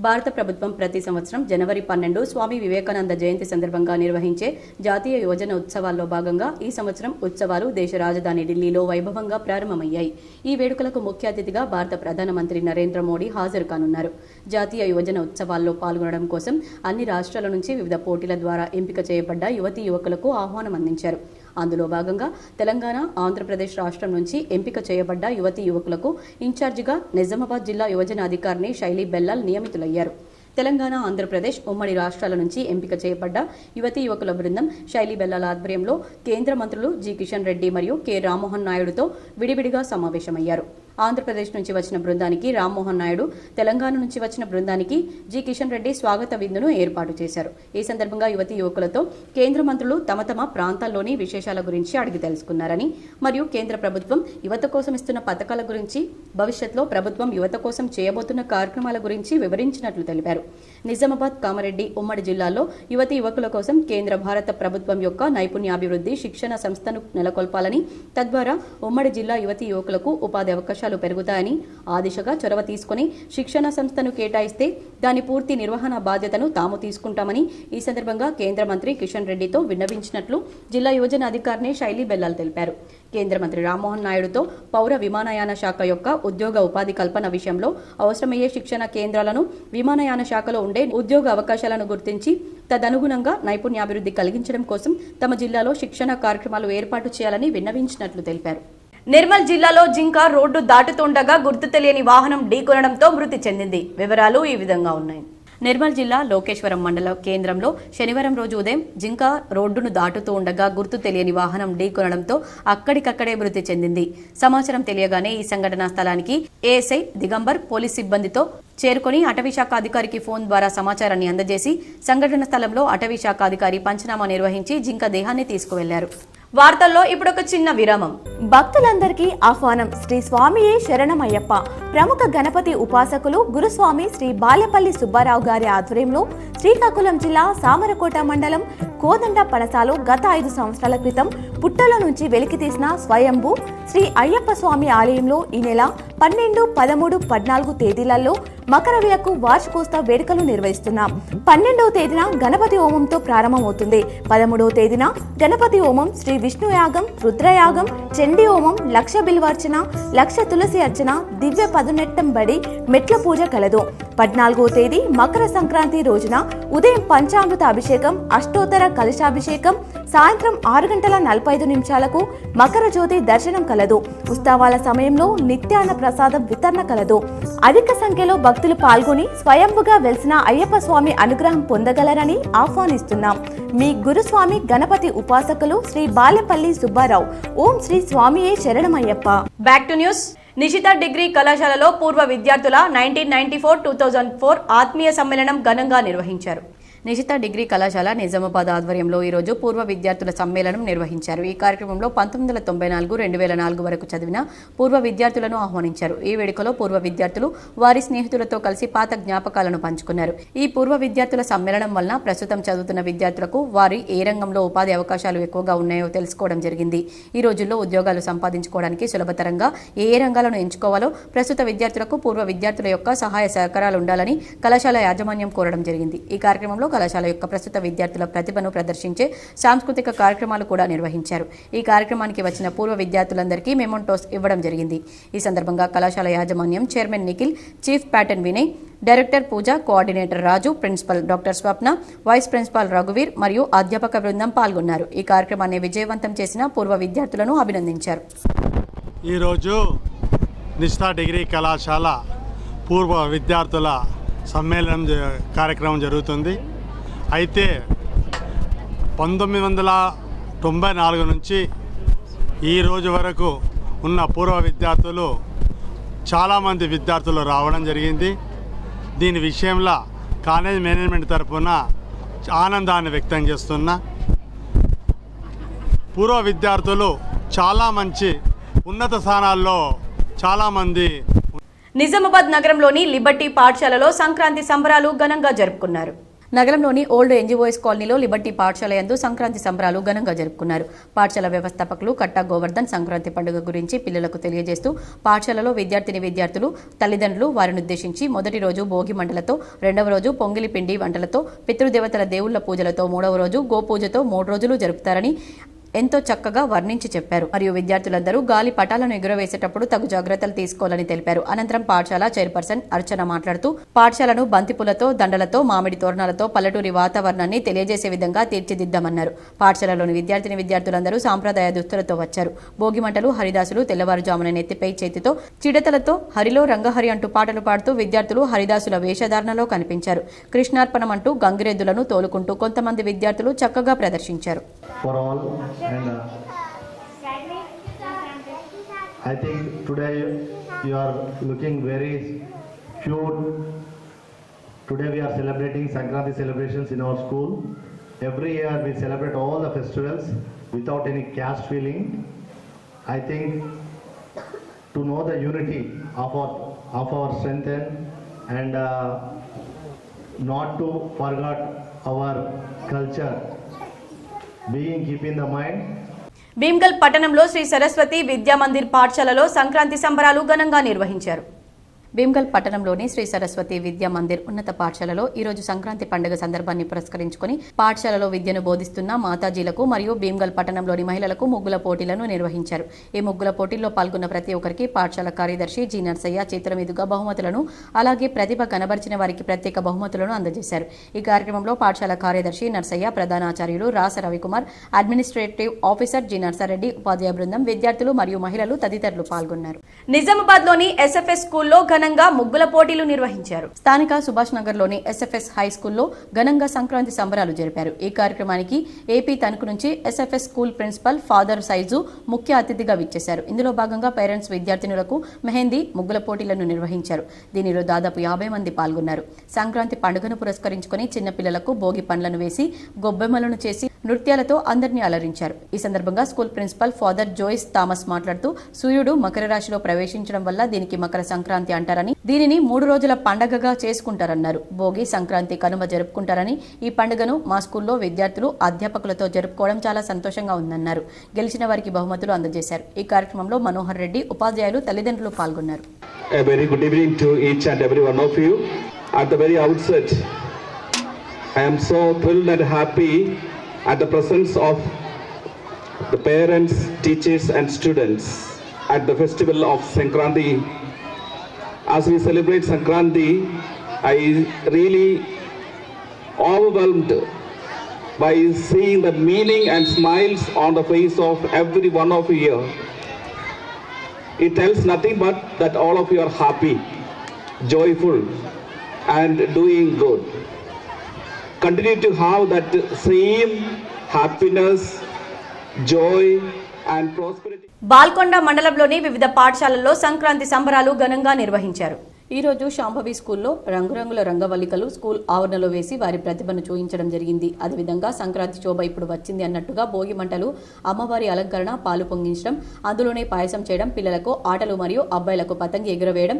భారత ప్రభుత్వం ప్రతి సంవత్సరం జనవరి 12 స్వామి వివేకానంద జయంతి సందర్భంగా నిర్వహించే జాతీయ యువజన ఉత్సవాల్లో భాగంగా ఈ సంవత్సరం ఉత్సవాలు దేశ రాజధాని ఢిల్లీలో వైభవంగా ప్రారంభమయ్యాయి. ఈ వేడుకలకు ముఖ్య అతిథిగా భారత ప్రధానమంత్రి నరేంద్ర మోడీ హాజరు కానున్నారు. జాతీయ యువజన ఉత్సవాల్లో పాల్గొనడం కోసం అన్ని రాష్ట్రాల నుంచి వివిధ పోటీల ద్వారా ఎంపిక చేయబడ్డ యువతీ యువకులకు ఆహ్వానం అందించారు. అందులో భాగంగా తెలంగాణ, ఆంధ్రప్రదేశ్ రాష్ట్రం నుంచి ఎంపిక చేయబడ్డ యువతీ యువకులకు ఇన్ఛార్జిగా నిజామాబాద్ జిల్లా యువజన అధికారిని శైలీ బెల్లాల్ నియమితులయ్యారు. తెలంగాణ, ఆంధ్రప్రదేశ్ ఉమ్మడి రాష్ట్రాల నుంచి ఎంపిక చేయబడ్డ యువతీ యువకుల బృందం శైలీ బెల్లాల ఆధ్వర్యంలో కేంద్ర మంత్రులు జి కిషన్ రెడ్డి మరియు కె రామ్మోహన్ నాయుడుతో విడివిడిగా సమావేశమయ్యారు. ఆంధ్రప్రదేశ్ నుంచి వచ్చిన బృందానికి రామ్మోహన్ నాయుడు, తెలంగాణ నుంచి వచ్చిన బృందానికి జి కిషన్ రెడ్డి స్వాగత విందును ఏర్పాటు చేశారు. ఈ సందర్భంగా యువతీ యువకులతో కేంద్ర మంత్రులు తమ తమ ప్రాంతాల్లోని విశేషాల గురించి అడిగి తెలుసుకున్నారని, మరియు కేంద్ర ప్రభుత్వం యువత కోసం ఇస్తున్న పథకాల గురించి, భవిష్యత్తులో ప్రభుత్వం యువత కోసం చేయబోతున్న కార్యక్రమాల గురించి వివరించినట్లు తెలిపారు. నిజామాబాద్, కామారెడ్డి ఉమ్మడి జిల్లాల్లో యువతీ యువకుల కోసం కేంద్ర భారత ప్రభుత్వం యొక్క నైపుణ్యాభివృద్ధి శిక్షణ సంస్థను నెలకొల్పాలని, తద్వారా ఉమ్మడి జిల్లా యువతీ యువకులకు ఉపాధి అవకాశాలు పెరుగుతాయని, ఆ దిశగా చొరవ తీసుకుని శిక్షణ సంస్థను కేటాయిస్తే దాని పూర్తి నిర్వహణ బాధ్యతను తాము తీసుకుంటామని ఈ సందర్భంగా కేంద్ర మంత్రి కిషన్ రెడ్డితో విన్నవించినట్లు జిల్లా యువజన అధికారిని శైలీ బెల్లాల్ తెలిపారు. కేంద్ర మంత్రి రామ్మోహన్ నాయుడుతో పౌర విమానయాన శాఖ యొక్క ఉద్యోగ ఉపాధి కల్పన విషయంలో అవసరమయ్యే శిక్షణ కేంద్రాలను, విమానయాన శాఖలో ఉండే ఉద్యోగ అవకాశాలను గుర్తించి తదనుగుణంగా నైపుణ్యాభివృద్ధి కలిగించడం కోసం తమ జిల్లాలో శిక్షణ కార్యక్రమాలు ఏర్పాటు చేయాలని విన్నవించినట్లు తెలిపారు. నిర్మల్ జిల్లాలో జింక రోడ్డు దాటుతుండగా గుర్తు తెలియని వాహనం ఢీకొనడంతో మృతి చెందింది. వివరాలు ఈ విధంగా ఉన్నాయి. నిర్మల్ జిల్లా లోకేశ్వరం మండల కేంద్రంలో శనివారం రోజు ఉదయం జింక రోడ్డును దాటుతూ ఉండగా గుర్తు తెలియని వాహనం ఢీకొనడంతో అక్కడికక్కడే మృతి చెందింది. సమాచారం తెలియగానే ఈ సంఘటనా స్థలానికి ఏఎస్ఐ దిగంబర్ పోలీస్ సిబ్బందితో చేరుకుని అటవీశాఖ అధికారికి ఫోన్ ద్వారా సమాచారాన్ని అందజేసి సంఘటన స్థలంలో అటవీశాఖ అధికారి పంచనామా నిర్వహించి జింక దేహాన్ని తీసుకువెళ్లారు. వార్తల్లో ఇప్పుడొక చిన్న విరామం. భక్తులందరికీ ఆహ్వానం. శ్రీ స్వామియే శరణమయ్యప్ప. ప్రముఖ గణపతి ఉపాసకులు గురుస్వామి శ్రీ బాలెపల్లి సుబ్బారావు గారి ఆధ్వర్యంలో శ్రీకాకుళం జిల్లా సామరకోట మండలం కోదండ పనసాలో గత 5 సంవత్సరాల క్రితం పుట్టలో నుంచి వెలికితీసిన స్వయంభూ శ్రీ అయ్యప్ప స్వామి ఆలయంలో ఈ నెల 12, 13, 14 తేదీలలో మకర విలకు వార్షికోత్సవ వేడుకలు నిర్వహిస్తున్నాం. 12వ తేదీన గణపతి హోమంతో ప్రారంభమవుతుంది. 13వ తేదీన గణపతి హోమం, శ్రీ విష్ణు యాగం, రుద్రయాగం, చండీ హోమం, లక్ష బిల్వార్చన, లక్ష తులసి అర్చన, దివ్య పదునెట్టం బడి, మెట్ల పూజ కలదు. 14వ తేదీ మకర సంక్రాంతి రోజున ఉదయం పంచామృత అభిషేకం, అష్టోత్తర కలశాభిషేకం, సాయంత్రం 6:45 మకర జ్యోతి దర్శనం కలదు. ఉత్సవాల సమయంలో నిత్యాన్న ప్రసాదం వితరణ కలదు. అధిక సంఖ్యలో భక్తులు పాల్గొని స్వయంభుగా వెలిసిన అయ్యప్ప స్వామి అనుగ్రహం పొందగలరని ఆహ్వానిస్తున్నాం. మీ గురుస్వామి గణపతి ఉపాసకులు శ్రీ బాలెపల్లి సుబ్బారావు. ఓం శ్రీ స్వామియే శరణమయ్యప్ప. Back to news. Nishita degree కళాశాలలో పూర్వ విద్యార్థుల 1994-2004 ఆత్మీయ సమ్మేళనం ఘనంగా నిర్వహించారు. నిషిత డిగ్రీ కళాశాల నిజామాబాద్ ఆధ్వర్యంలో ఈరోజు పూర్వ విద్యార్థుల సమ్మేళనం నిర్వహించారు. ఈ కార్యక్రమంలో 1994-2004 వరకు చదివిన పూర్వ విద్యార్థులను ఆహ్వానించారు. ఈ వేడుకలో పూర్వ విద్యార్థులు వారి స్నేహితులతో కలిసి పాత జ్ఞాపకాలను పంచుకున్నారు. ఈ పూర్వ విద్యార్థుల సమ్మేళనం వలన ప్రస్తుతం చదువుతున్న విద్యార్థులకు వారి ఏ రంగంలో ఉపాధి అవకాశాలు ఎక్కువగా ఉన్నాయో తెలుసుకోవడం జరిగింది. ఈ రోజుల్లో ఉద్యోగాలు సంపాదించుకోవడానికి సులభతరంగా ఏ రంగాలను ఎంచుకోవాలో ప్రస్తుత విద్యార్థులకు పూర్వ విద్యార్థుల యొక్క సహాయ సహకారాలు ఉండాలని కళాశాల యాజమాన్యం కోరడం జరిగింది. ఈ కార్యక్రమంలో కళాశాల యొక్క ప్రస్తుత విద్యార్థుల ప్రతిభను ప్రదర్శించే సాంస్కృతిక కార్యక్రమాలు కూడా నిర్వహించారు. ఈ కార్యక్రమానికి వచ్చిన పూర్వ విద్యార్థులందరికీ మెమోంటోస్ ఇవ్వడం జరిగింది. ఈ సందర్భంగా కళాశాల యాజమాన్యం chairman Nikhil, chief patron Vinay, director Pooja, coordinator Raju, principal doctor Swapna, vice principal రఘువీర్ మరియు అధ్యాపక బృందం పాల్గొన్నారు. ఈ కార్యక్రమాన్ని విజయవంతం చేసిన పూర్వ విద్యార్థులను అభినందించారు. ఈరోజు నిష్ఠా డిగ్రీ కళాశాల పూర్వ విద్యార్థుల సమ్మేళనం కార్యక్రమం జరుగుతుంది. అయితే 1994 నుంచి ఈ రోజు వరకు ఉన్న పూర్వ విద్యార్థులు చాలామంది విద్యార్థులు రావడం జరిగింది. దీని విషయంలో కాలేజ్ మేనేజ్మెంట్ తరఫున ఆనందాన్ని వ్యక్తం చేస్తున్నా. పూర్వ విద్యార్థులు చాలా మంచి ఉన్నత స్థానాల్లో చాలామంది. నిజామాబాద్ నగరంలోని లిబర్టీ పాఠశాలలో సంక్రాంతి సంబరాలు ఘనంగా జరుపుకున్నారు. నగరంలోని ఓల్డ్ ఎన్జీఓఎస్ కాలనీలో లిబర్టీ పాఠశాల యందు సంక్రాంతి సంబరాలు ఘనంగా జరుపుకున్నారు. పాఠశాల వ్యవస్థాపకులు కట్టా గోవర్ధన్ సంక్రాంతి పండుగ గురించి పిల్లలకు తెలియజేస్తూ పాఠశాలలో విద్యార్థులు తల్లిదండ్రులు వారిని ఉద్దేశించి మొదటి రోజు భోగి మంటలతో, రెండవ రోజు పొంగిలి పిండి వంటలతో, పితృదేవతల దేవుళ్ల పూజలతో, మూడవ రోజు గోపూజతో 3 రోజులు జరుపుతారని ఎంతో చక్కగా వర్ణించి చెప్పారు. మరియు విద్యార్థులందరూ గాలి పటాలను ఎగురవేసేటప్పుడు తగు జాగ్రత్తలు తీసుకోవాలని తెలిపారు. అనంతరం పాఠశాల చైర్పర్సన్ అర్చన మాట్లాడుతూ పాఠశాలను బంతిపూలతో, దండలతో, మామిడి తోరణాలతో పల్లెటూరి వాతావరణాన్ని తెలియజేసే విధంగా తీర్చిదిద్దామన్నారు. పాఠశాలలోని విద్యార్థులందరూ సాంప్రదాయ దుస్తులతో వచ్చారు. భోగి మంటలు, హరిదాసులు తెల్లవారుజామున నెత్తిపై చేతితో చిడతలతో హరిలో రంగహరి అంటూ పాటలు పాడుతూ విద్యార్థులు హరిదాసుల వేషధారణలో కనిపించారు. కృష్ణార్పణం అంటూ గంగిరెద్దులను తోలుకుంటూ కొంతమంది విద్యార్థులు చక్కగా ప్రదర్శించారు. And I think today you are looking very cute. Today we are celebrating Sankranti celebrations in our school. Every year we celebrate all the festivals without any caste feeling. I think to know the unity of our strength and not to forget our culture. Keep in the mind. Bheemgal పట్టణంలో శ్రీ సరస్వతి విద్యా మందిర్ పాఠశాలలో సంక్రాంతి సంబరాలు ఘనంగా నిర్వహించారు. భీమ్గల్ పట్టణంలోని శ్రీ సరస్వతి విద్యా మందిర్ ఉన్నత పాఠశాలలో ఈరోజు సంక్రాంతి పండుగ సందర్భాన్ని పురస్కరించుకుని పాఠశాలలో విద్యను బోధిస్తున్న మాతాజీలకు మరియు భీమ్గల్ పట్టణంలోని మహిళలకు ముగ్గుల పోటీలను నిర్వహించారు. ఈ ముగ్గుల పోటీల్లో పాల్గొన్న ప్రతి ఒక్కరికి పాఠశాల కార్యదర్శి జి నర్సయ్య చేతుల మీదుగా బహుమతులను, అలాగే ప్రతిభ కనబర్చిన వారికి ప్రత్యేక బహుమతులను అందజేశారు. ఈ కార్యక్రమంలో పాఠశాల కార్యదర్శి నర్సయ్య, ప్రధానాచార్యులు Rasa Ravikumar, administrative officer G Narsareddy, ఉపాధ్యాయ బృందం, విద్యార్థులు మరియు మహిళలు తదితరులు పాల్గొన్నారు. నిజామాబాద్లోని ఎస్ఎఫ్ఎస్ స్కూల్లో ఘనంగా ముగ్గుల పోటీలు నిర్వహించారు. స్థానిక సుభాష్ నగర్లోని ఎస్ఎఫ్ఎస్ హై స్కూల్లో ఘనంగా సంక్రాంతి సంబరాలు జరిపారు. ఈ కార్యక్రమానికి ఏపీ తణుకు నుంచి SFS school principal father Saiju ముఖ్య అతిథిగా విచ్చేశారు. ఇందులో భాగంగా పేరెంట్స్ విద్యార్థినులకు మెహందీ, ముగ్గుల పోటీలను నిర్వహించారు. దీనిలో దాదాపు 50 మంది పాల్గొన్నారు. సంక్రాంతి పండుగను పురస్కరించుకుని చిన్నపిల్లలకు భోగి పండ్లను వేసి గొబ్బెమ్మలను చేసి నృత్యాలతో అందరినీ అలరించారు. ఈ సందర్భంగా స్కూల్ ప్రిన్సిపల్ ఫాదర్ జోయిస్ థామస్ మాట్లాడుతూ సూర్యుడు మకర రాశిలో ప్రవేశించడం వల్ల దీనికి మకర సంక్రాంతి అంటారని, దీనిని 3 రోజుల పండగగా చేసుకుంటారన్నారు. భోగి, సంక్రాంతి, కనుమ జరుపుకుంటారని ఈ పండుగను మా స్కూల్లో విద్యార్థులు, అధ్యాపకులతో జరుపుకోవడం చాలా సంతోషంగా ఉందన్నారు. గెలిచిన వారికి బహుమతులు అందజేశారు. ఈ కార్యక్రమంలో మనోహర్ రెడ్డి, ఉపాధ్యాయులు, తల్లిదండ్రులు పాల్గొన్నారు. A very good evening to each and every one of you. At the very outset, I am so thrilled and happy at the presence of the parents, teachers and students at the festival of Sankranti. As we celebrate Sankranti, I really overwhelmed by seeing the meaning and smiles on the face of every one of you. It tells nothing but that all of you are happy, joyful and doing good. Continue to have that same happiness, joy and prosperity. Balkonda మండలంలోని వివిధ పాఠశాలల్లో సంక్రాంతి సంబరాలు ఘనంగా నిర్వహించారు. ఈ రోజు శాంభవి స్కూల్లో రంగురంగుల రంగవల్లికలు స్కూల్ ఆవరణలో వేసి వారి ప్రతిభను చూయించడం జరిగింది. అదేవిధంగా సంక్రాంతి శోభ ఇప్పుడు వచ్చింది అన్నట్టుగా భోగి మంటలు, అమ్మవారి అలంకరణ, పాలు పొంగించడం, అందులోనే పాయసం చేయడం, పిల్లలకు ఆటలు మరియు అబ్బాయిలకు పతంగి ఎగురవేయడం,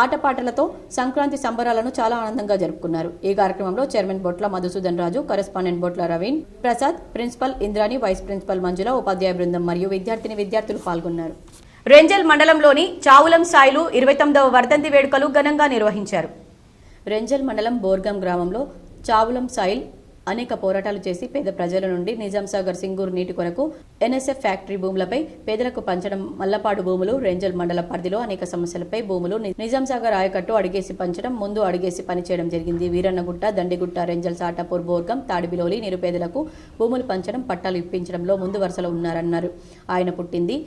ఆటపాటలతో సంక్రాంతి సంబరాలను చాలా ఆనందంగా జరుపుకున్నారు. ఈ కార్యక్రమంలో chairman Botla Madhusudan Raju, correspondent Botla Raveen Prasad, principal Indrani, vice principal Manjula, ఉపాధ్యాయ బృందం మరియు విద్యార్థులు పాల్గొన్నారు. రెంజల్ మండలంలోని చావులం సాయిలు 29వ వర్ధంతి వేడుకలు ఘనంగా నిర్వహించారు. రెంజల్ మండలం బోర్గం గ్రామంలో చావులం సాయిల్ అనేక పోరాటాలు చేసి పేద ప్రజల నుండి నిజాంసాగర్ సింగూరు నీటి కొరకు ఎన్ఎస్ఎఫ్ ఫ్యాక్టరీ భూములపై పేదలకు పంచడం, మల్లపాడు భూములు, రెంజల్ మండల పరిధిలో అనేక సమస్యలపై భూములు, నిజాంసాగర్ ఆయకట్టు అడిగేసి పంచడం, ముందు అడిగేసి పనిచేయడం జరిగింది. వీరన్నగుట్ట, దండిగుట్ట, రెంజల్, సాటాపూర్, బోర్గం, తాడిబిలోలి నిరుపేదలకు భూములు పంచడం, పట్టాలు ఇప్పించడంలో ముందు వరుసలో ఉన్నారన్నారు. ఆయన పుట్టింది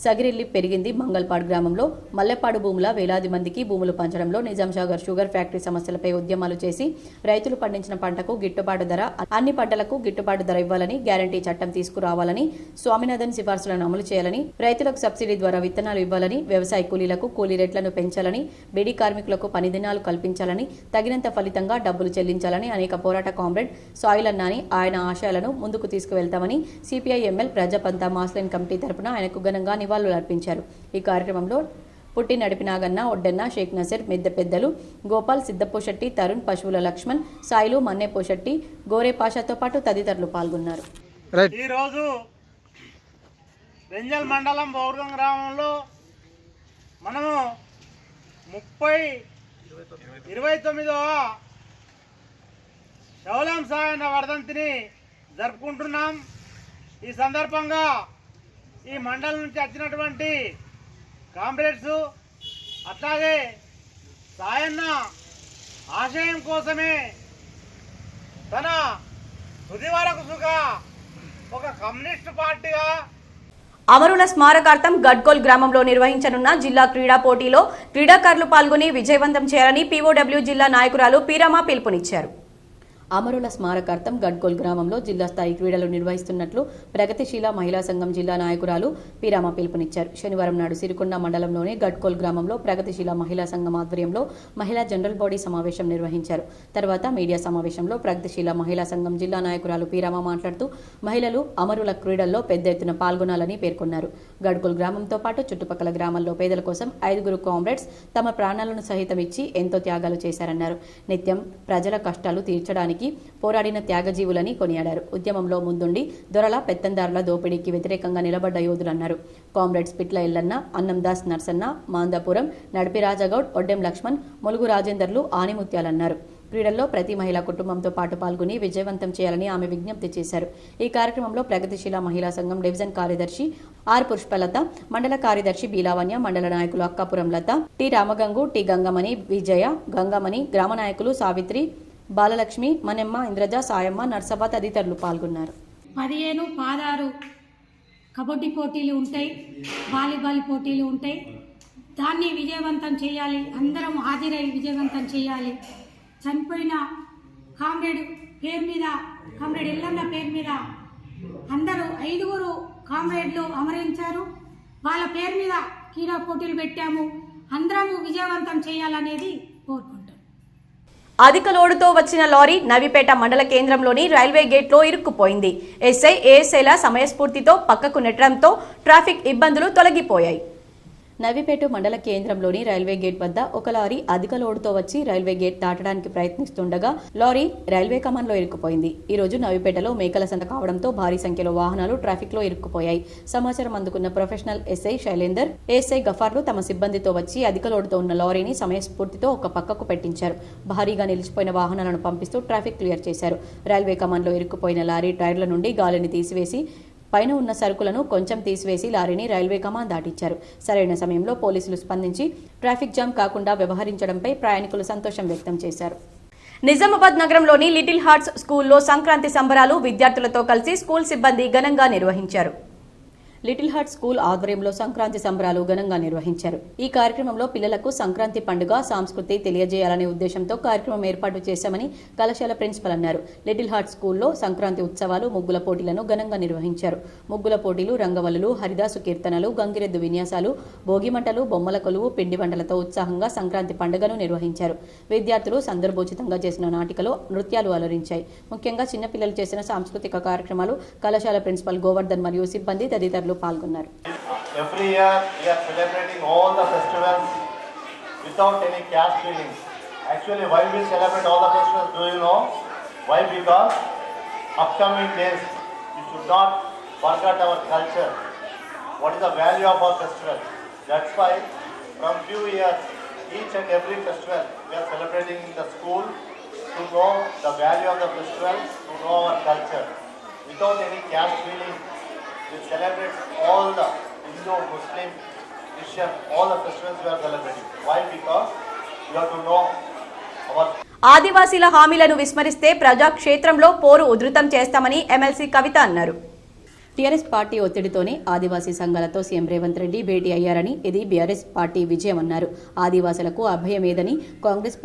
సగిరిల్లి పెరిగింది మంగల్పాడు గ్రామంలో మల్లెపాడు భూముల వేలాది మందికి భూములు పంచడంలో నిజాంసాగర్ షుగర్ ఫ్యాక్టరీ సమస్యలపై ఉద్యమాలు చేసి రైతులు పండించిన పంటకు గిట్టుబాటు ధర, అన్ని పంటలకు గిట్టుబాటు ధర ఇవ్వాలని, గ్యారంటీ చట్టం తీసుకురావాలని, స్వామినాథన్ సిఫార్సులను అమలు చేయాలని, రైతులకు సబ్సిడీ ద్వారా విత్తనాలు ఇవ్వాలని, వ్యవసాయ కూలీలకు కూలీ రేట్లను పెంచాలని, బీడీ కార్మికులకు పని దినాలు కల్పించాలని, తగినంత ఫలితంగా డబ్బులు చెల్లించాలని అనేక పోరాట కామ్రేడ్ సాయిలన్నాని ఆయన ఆశయాలను ముందుకు తీసుకువెళ్తామని సిపిఐ ఎంఎల్ ప్రజాపంత మాస్లైన్ కమిటీ తరపున ఆయనకు ఘనంగా నివాళులు అర్పించారు. ఈ కార్యక్రమంలో పుట్టి నడిపినాగన్న, ఒడ్డన్న, షేక్ నసీర్, మిద్ద పెద్దలు, గోపాల్, సిద్దపోశెట్టి, తరుణ్, పశువుల లక్ష్మణ్, సాయిలు, మన్నేపోశెట్టి, గోరే పాషాతో పాటు తదితరులు పాల్గొన్నారు. ఈరోజు రెంజల్ మండలం బౌర్గం గ్రామంలో మనము 29వ శౌలం సాయన్న వర్ధంతిని జరుపుకుంటున్నాం. ఈ సందర్భంగా ఈ మండలం నుంచి వచ్చినటువంటి కామ్రేడ్స్ అట్లాగే సాయన్న ఆశయం కోసమే తన తుది వరకు ఒక కమ్యూనిస్టు పార్టీగా అమరుల స్మారకార్థం గడ్కోల్ గ్రామంలో నిర్వహించనున్న జిల్లా క్రీడా పోటీలో క్రీడాకారులు పాల్గొని విజయవంతం చేయాలని పీఓడబ్ల్యూ జిల్లా నాయకురాలు పీరామ పిలుపునిచ్చారు. అమరుల స్మారకార్థం గడ్కోల్ గ్రామంలో జిల్లా స్థాయి క్రీడలు నిర్వహిస్తున్నట్లు ప్రగతిశీల మహిళా సంఘం జిల్లా నాయకురాలు పీరామ పిలుపునిచ్చారు. శనివారం నాడు సిరికొండ మండలంలోని గడ్కోల్ గ్రామంలో ప్రగతిశీల మహిళా సంఘం ఆధ్వర్యంలో మహిళా జనరల్ బాడీ సమావేశం నిర్వహించారు. తర్వాత మీడియా సమావేశంలో ప్రగతిశీల మహిళా సంఘం జిల్లా నాయకురాలు పీరామ మాట్లాడుతూ మహిళలు అమరుల క్రీడల్లో పెద్ద ఎత్తున పాల్గొనాలని పేర్కొన్నారు. గడ్కోల్ గ్రామంతో పాటు చుట్టుపక్కల గ్రామాల్లో పేదల కోసం 5 కామ్రేడ్స్ తమ ప్రాణాలను సహితం ఇచ్చి ఎంతో త్యాగాలు చేశారన్నారు. నిత్యం ప్రజల కష్టాలు తీర్చడానికి పోరాడిన త్యాగజీవులని కొనియాడారు. ఉద్యమంలో ముందుండి దొరల పెత్తందారుల దోపిడీకి వ్యతిరేకంగా నిలబడ్డ యోధులన్నారు. కామ్రేడ్స్ పిట్ల ఎల్లన్న, అన్నందాస్ నర్సన్న, మాందాపురం, నడిపి రాజగౌడ్, ఒడ్డెం లక్ష్మణ్, ములుగు రాజేందర్లు ఆనిముత్యాలన్నారు. క్రీడల్లో ప్రతి మహిళా కుటుంబంతో పాటు పాల్గొని విజయవంతం చేయాలని ఆమె విజ్ఞప్తి చేశారు. ఈ కార్యక్రమంలో ప్రగతిశీల మహిళా సంఘం డివిజన్ కార్యదర్శి ఆర్ పుష్పలత, మండల కార్యదర్శి బీలావన్య, మండల నాయకులు అక్కాపురం లత, టి రామగంగు, టి గంగమణి, విజయ, గంగమణి, గ్రామ నాయకులు సావిత్రి, బాలలక్ష్మి, మనెమ్మ, ఇంద్రజ, సాయమ్మ, నర్సవ్వ తదితరులు పాల్గొన్నారు. 15 16 కబడ్డీ పోటీలు ఉంటాయి, వాలీబాల్ పోటీలు ఉంటాయి. దాన్ని విజయవంతం చేయాలి, అందరం హాజరై విజయవంతం చేయాలి. చనిపోయిన కామ్రేడ్ పేరు మీద, కామ్రేడ్ ఎల్లన్న పేరు మీద అందరూ 5 కామ్రేడ్లు అమరించారు. వాళ్ళ పేరు మీద క్రీడా పోటీలు పెట్టాము. అందరము విజయవంతం చేయాలనేది కోరుకుంటాం. అధిక లోడుతో వచ్చిన లారీ నవిపేట మండల కేంద్రంలోని రైల్వే గేట్లో ఇరుక్కుపోయింది. ఎస్ఐ, ఏఎస్ఐల సమయస్ఫూర్తితో పక్కకు నెట్టడంతో ట్రాఫిక్ ఇబ్బందులు తొలగిపోయాయి. నవిపేట మండల కేంద్రంలోని రైల్వే గేట్ వద్ద ఒక లారీ అధిక లోడుతో వచ్చి రైల్వే గేట్ దాటడానికి ప్రయత్నిస్తుండగా లారీ రైల్వే కమాన్లో ఇరుక్కుపోయింది. ఈ రోజు నవిపేటలో మేకల సంత కావడంతో భారీ సంఖ్యలో వాహనాలు ట్రాఫిక్ లో ఇరుక్కుపోయాయి. సమాచారం అందుకున్న ప్రొఫెషనల్ ఎస్ఐ శైలేందర్, ఏఎస్ఐ గఫార్లు తమ సిబ్బందితో వచ్చి అధిక లోడుతో ఉన్న లారీని సమయస్ఫూర్తితో ఒక పక్కకు పెట్టించారు. భారీగా నిలిచిపోయిన వాహనాలను పంపిస్తూ ట్రాఫిక్ క్లియర్ చేశారు. రైల్వే కమాన్లో ఇరుక్కుపోయిన లారీ టైర్ల నుండి గాలిని తీసివేసి పైన ఉన్న సరుకులను కొంచెం తీసివేసి లారీని రైల్వే కమాన్ దాటించారు. సరైన సమయంలో పోలీసులు స్పందించి ట్రాఫిక్ జామ్ కాకుండా వ్యవహరించడంపై ప్రయాణికులు సంతోషం వ్యక్తం చేశారు. నిజామాబాద్ నగరంలోని లిటిల్ హార్ట్స్ స్కూల్లో సంక్రాంతి సంబరాలు విద్యార్థులతో కలిసి స్కూల్ సిబ్బంది ఘనంగా నిర్వహించారు. లిటిల్ హార్ట్ స్కూల్ ఆధ్వర్యంలో సంక్రాంతి సంబరాలు ఘనంగా నిర్వహించారు. ఈ కార్యక్రమంలో పిల్లలకు సంక్రాంతి పండుగ సంస్కృతి తెలియజేయాలనే ఉద్దేశంతో కార్యక్రమం ఏర్పాటు చేశామని కళాశాల ప్రిన్సిపల్ అన్నారు. లిటిల్ హార్ట్ స్కూల్లో సంక్రాంతి ఉత్సవాలు, ముగ్గుల పోటీలను ఘనంగా నిర్వహించారు. ముగ్గుల పోటీలు, రంగవల్లులు, హరిదాసు కీర్తనలు, గంగిరెద్దు విన్యాసాలు, భోగిమంటలు, బొమ్మల కొలువు, పిండి వంటలతో ఉత్సాహంగా సంక్రాంతి పండుగను నిర్వహించారు. విద్యార్థులు సందర్భోచితంగా చేసిన నాటికలో నృత్యాలు అలరించాయి. ముఖ్యంగా చిన్నపిల్లలు చేసిన సాంస్కృతిక కార్యక్రమాలు కళాశాల ప్రిన్సిపల్ గోవర్ధన్ మరియు సిబ్బంది తదితరులు పాల్గొన్నారు. Every year we are celebrating all the festivals without any caste feelings. Actually, why we celebrate all the festivals, do you know? Why? Because upcoming days we should not forget our culture. What is the value of our festival? That's why from few years, each and every festival we are celebrating in the school to know the value of the festival, to know our culture. Without any caste feeling, we celebrate all the Hindu, Muslim, Christian, all the festivals we are celebrating. Why? Because we have to know our. ఆదివాసీల హామీలను విస్మరిస్తే ప్రజాక్షేత్రంలో పోరు ఉధృతం చేస్తామని MLC కవిత అన్నారు. TRS party ఒత్తిడితోనే ఆదివాసీ సంఘాలతో CM Revanth Reddy భేటీ అయ్యారని, ఇది బీఆర్ఎస్ పార్టీ విజయమన్నారు. ఆదివాసులకు అభయమేదని కాంగ్రెస్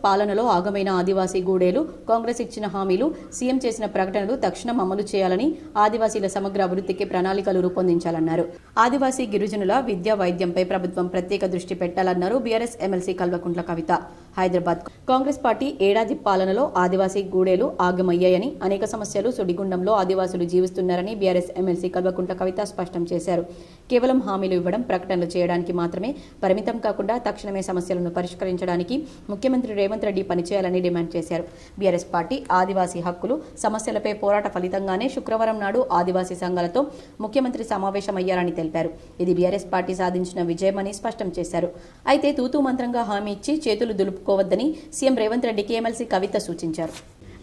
పాలనలో ఆగమైన ఆదివాసీ గూడేలు, కాంగ్రెస్ ఇచ్చిన హామీలు, సీఎం చేసిన ప్రకటనలు తక్షణం అమలు చేయాలని, ఆదివాసీల సమగ్ర అభివృద్ధికి ప్రణాళికలు రూపొందించాలన్నారు. ఆదివాసీ గిరిజనుల విద్యా వైద్యంపై ప్రభుత్వం ప్రత్యేక దృష్టి పెట్టాలన్నారు BRS MLC Kalvakuntla Kavitha. Hyderabad Congress party ఏడాది పాలనలో ఆదివాసీ గూడేలు ఆగమయ్యాయని, అనేక సమస్యలు సుడిగుండంలో ఆదివాసులు జీవిస్తున్నారని బీఆర్ఎస్ ఎమ్మెల్సీ కల్వకుంట్ల కవిత స్పష్టం చేశారు. కేవలం హామీలు ఇవ్వడం, ప్రకటనలు చేయడానికి మాత్రమే పరిమితం కాకుండా తక్షణమే సమస్యలను పరిష్కరించడానికి ముఖ్యమంత్రి రేవంత్ రెడ్డి పనిచేయాలని డిమాండ్ చేశారు. బీఆర్ఎస్ పార్టీ ఆదివాసీ హక్కులు, సమస్యలపై పోరాట ఫలితంగానే శుక్రవారం నాడు ఆదివాసీ సంఘాలతో ముఖ్యమంత్రి సమావేశమయ్యారని తెలిపారు. ఇది బీఆర్ఎస్ పార్టీ సాధించిన విజయమని స్పష్టం చేశారు. అయితే తూతూ మంత్రంగా హామీ ఇచ్చి చేతులు దులుపుకోవద్దని సీఎం రేవంత్ రెడ్డికి ఎమ్మెల్సీ కవిత సూచించారు.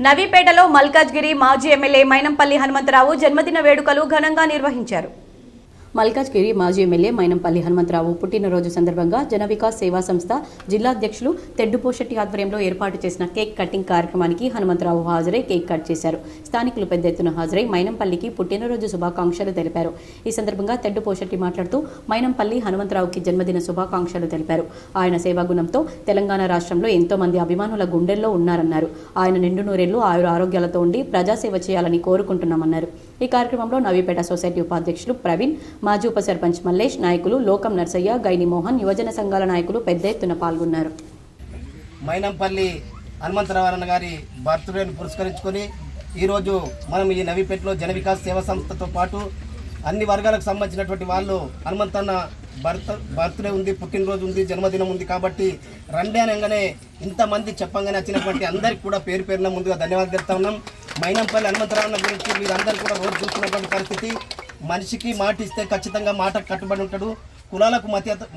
నవీపేటలో మల్కాజ్గిరి మాజీ ఎమ్మెల్యే మైనంపల్లి హనుమంతరావు జన్మదిన వేడుకలు ఘనంగా నిర్వహించారు. మల్కాజ్గిరి మాజీ ఎమ్మెల్యే మైనంపల్లి హనుమంతరావు పుట్టినరోజు సందర్భంగా జన వికాస్ సేవా సంస్థ జిల్లా అధ్యక్షులు తెడ్డుపోషెట్టి ఆధ్వర్యంలో ఏర్పాటు చేసిన కేక్ కటింగ్ కార్యక్రమానికి హనుమంతరావు హాజరై కేక్ కట్ చేశారు. స్థానికులు పెద్ద ఎత్తున హాజరై మైనంపల్లికి పుట్టినరోజు శుభాకాంక్షలు తెలిపారు. ఈ సందర్భంగా తెడ్డుపోషెట్టి మాట్లాడుతూ మైనంపల్లి హనుమంతరావుకి జన్మదిన శుభాకాంక్షలు తెలిపారు. ఆయన సేవాగుణంతో తెలంగాణ రాష్ట్రంలో ఎంతో మంది అభిమానుల గుండెల్లో ఉన్నారన్నారు. ఆయన నిండు నూరేళ్లు ఆయుర ఆరోగ్యాలతో ఉండి ప్రజాసేవ చేయాలని కోరుకుంటున్నామన్నారు. ఈ కార్యక్రమంలో నవీపేట సొసైటీ ఉపాధ్యక్షులు ప్రవీణ్, మాజీ ఉప సర్పంచ్ మల్లేష్, నాయకులు లోకం నర్సయ్య, గైని మోహన్, యువజన సంఘాల నాయకులు పెద్ద ఎత్తున పాల్గొన్నారు. మైనంపల్లి హనుమంతరావు అన్న గారి బర్త్డేను పురస్కరించుకొని ఈరోజు మనం ఈ నవీపేటలో జన వికాస్ సేవా సంస్థతో పాటు అన్ని వర్గాలకు సంబంధించినటువంటి వాళ్ళు హనుమంతన్న బర్త్డే ఉంది, పుట్టినరోజు ఉంది, జన్మదినం ఉంది కాబట్టి రండి అనగానే ఇంతమంది చెప్పంగానే వచ్చినటువంటి అందరికీ కూడా పేరు పేరున ముందుగా ధన్యవాదాలు చెప్తా ఉన్నాం. మైనంపల్లి హనుమంతరావు గురించి మీరందరూ కూడా రోజు చూస్తున్నటువంటి పరిస్థితి. మనిషికి మాట ఇస్తే ఖచ్చితంగా మాట కట్టుబడి ఉంటాడు. కులాలకు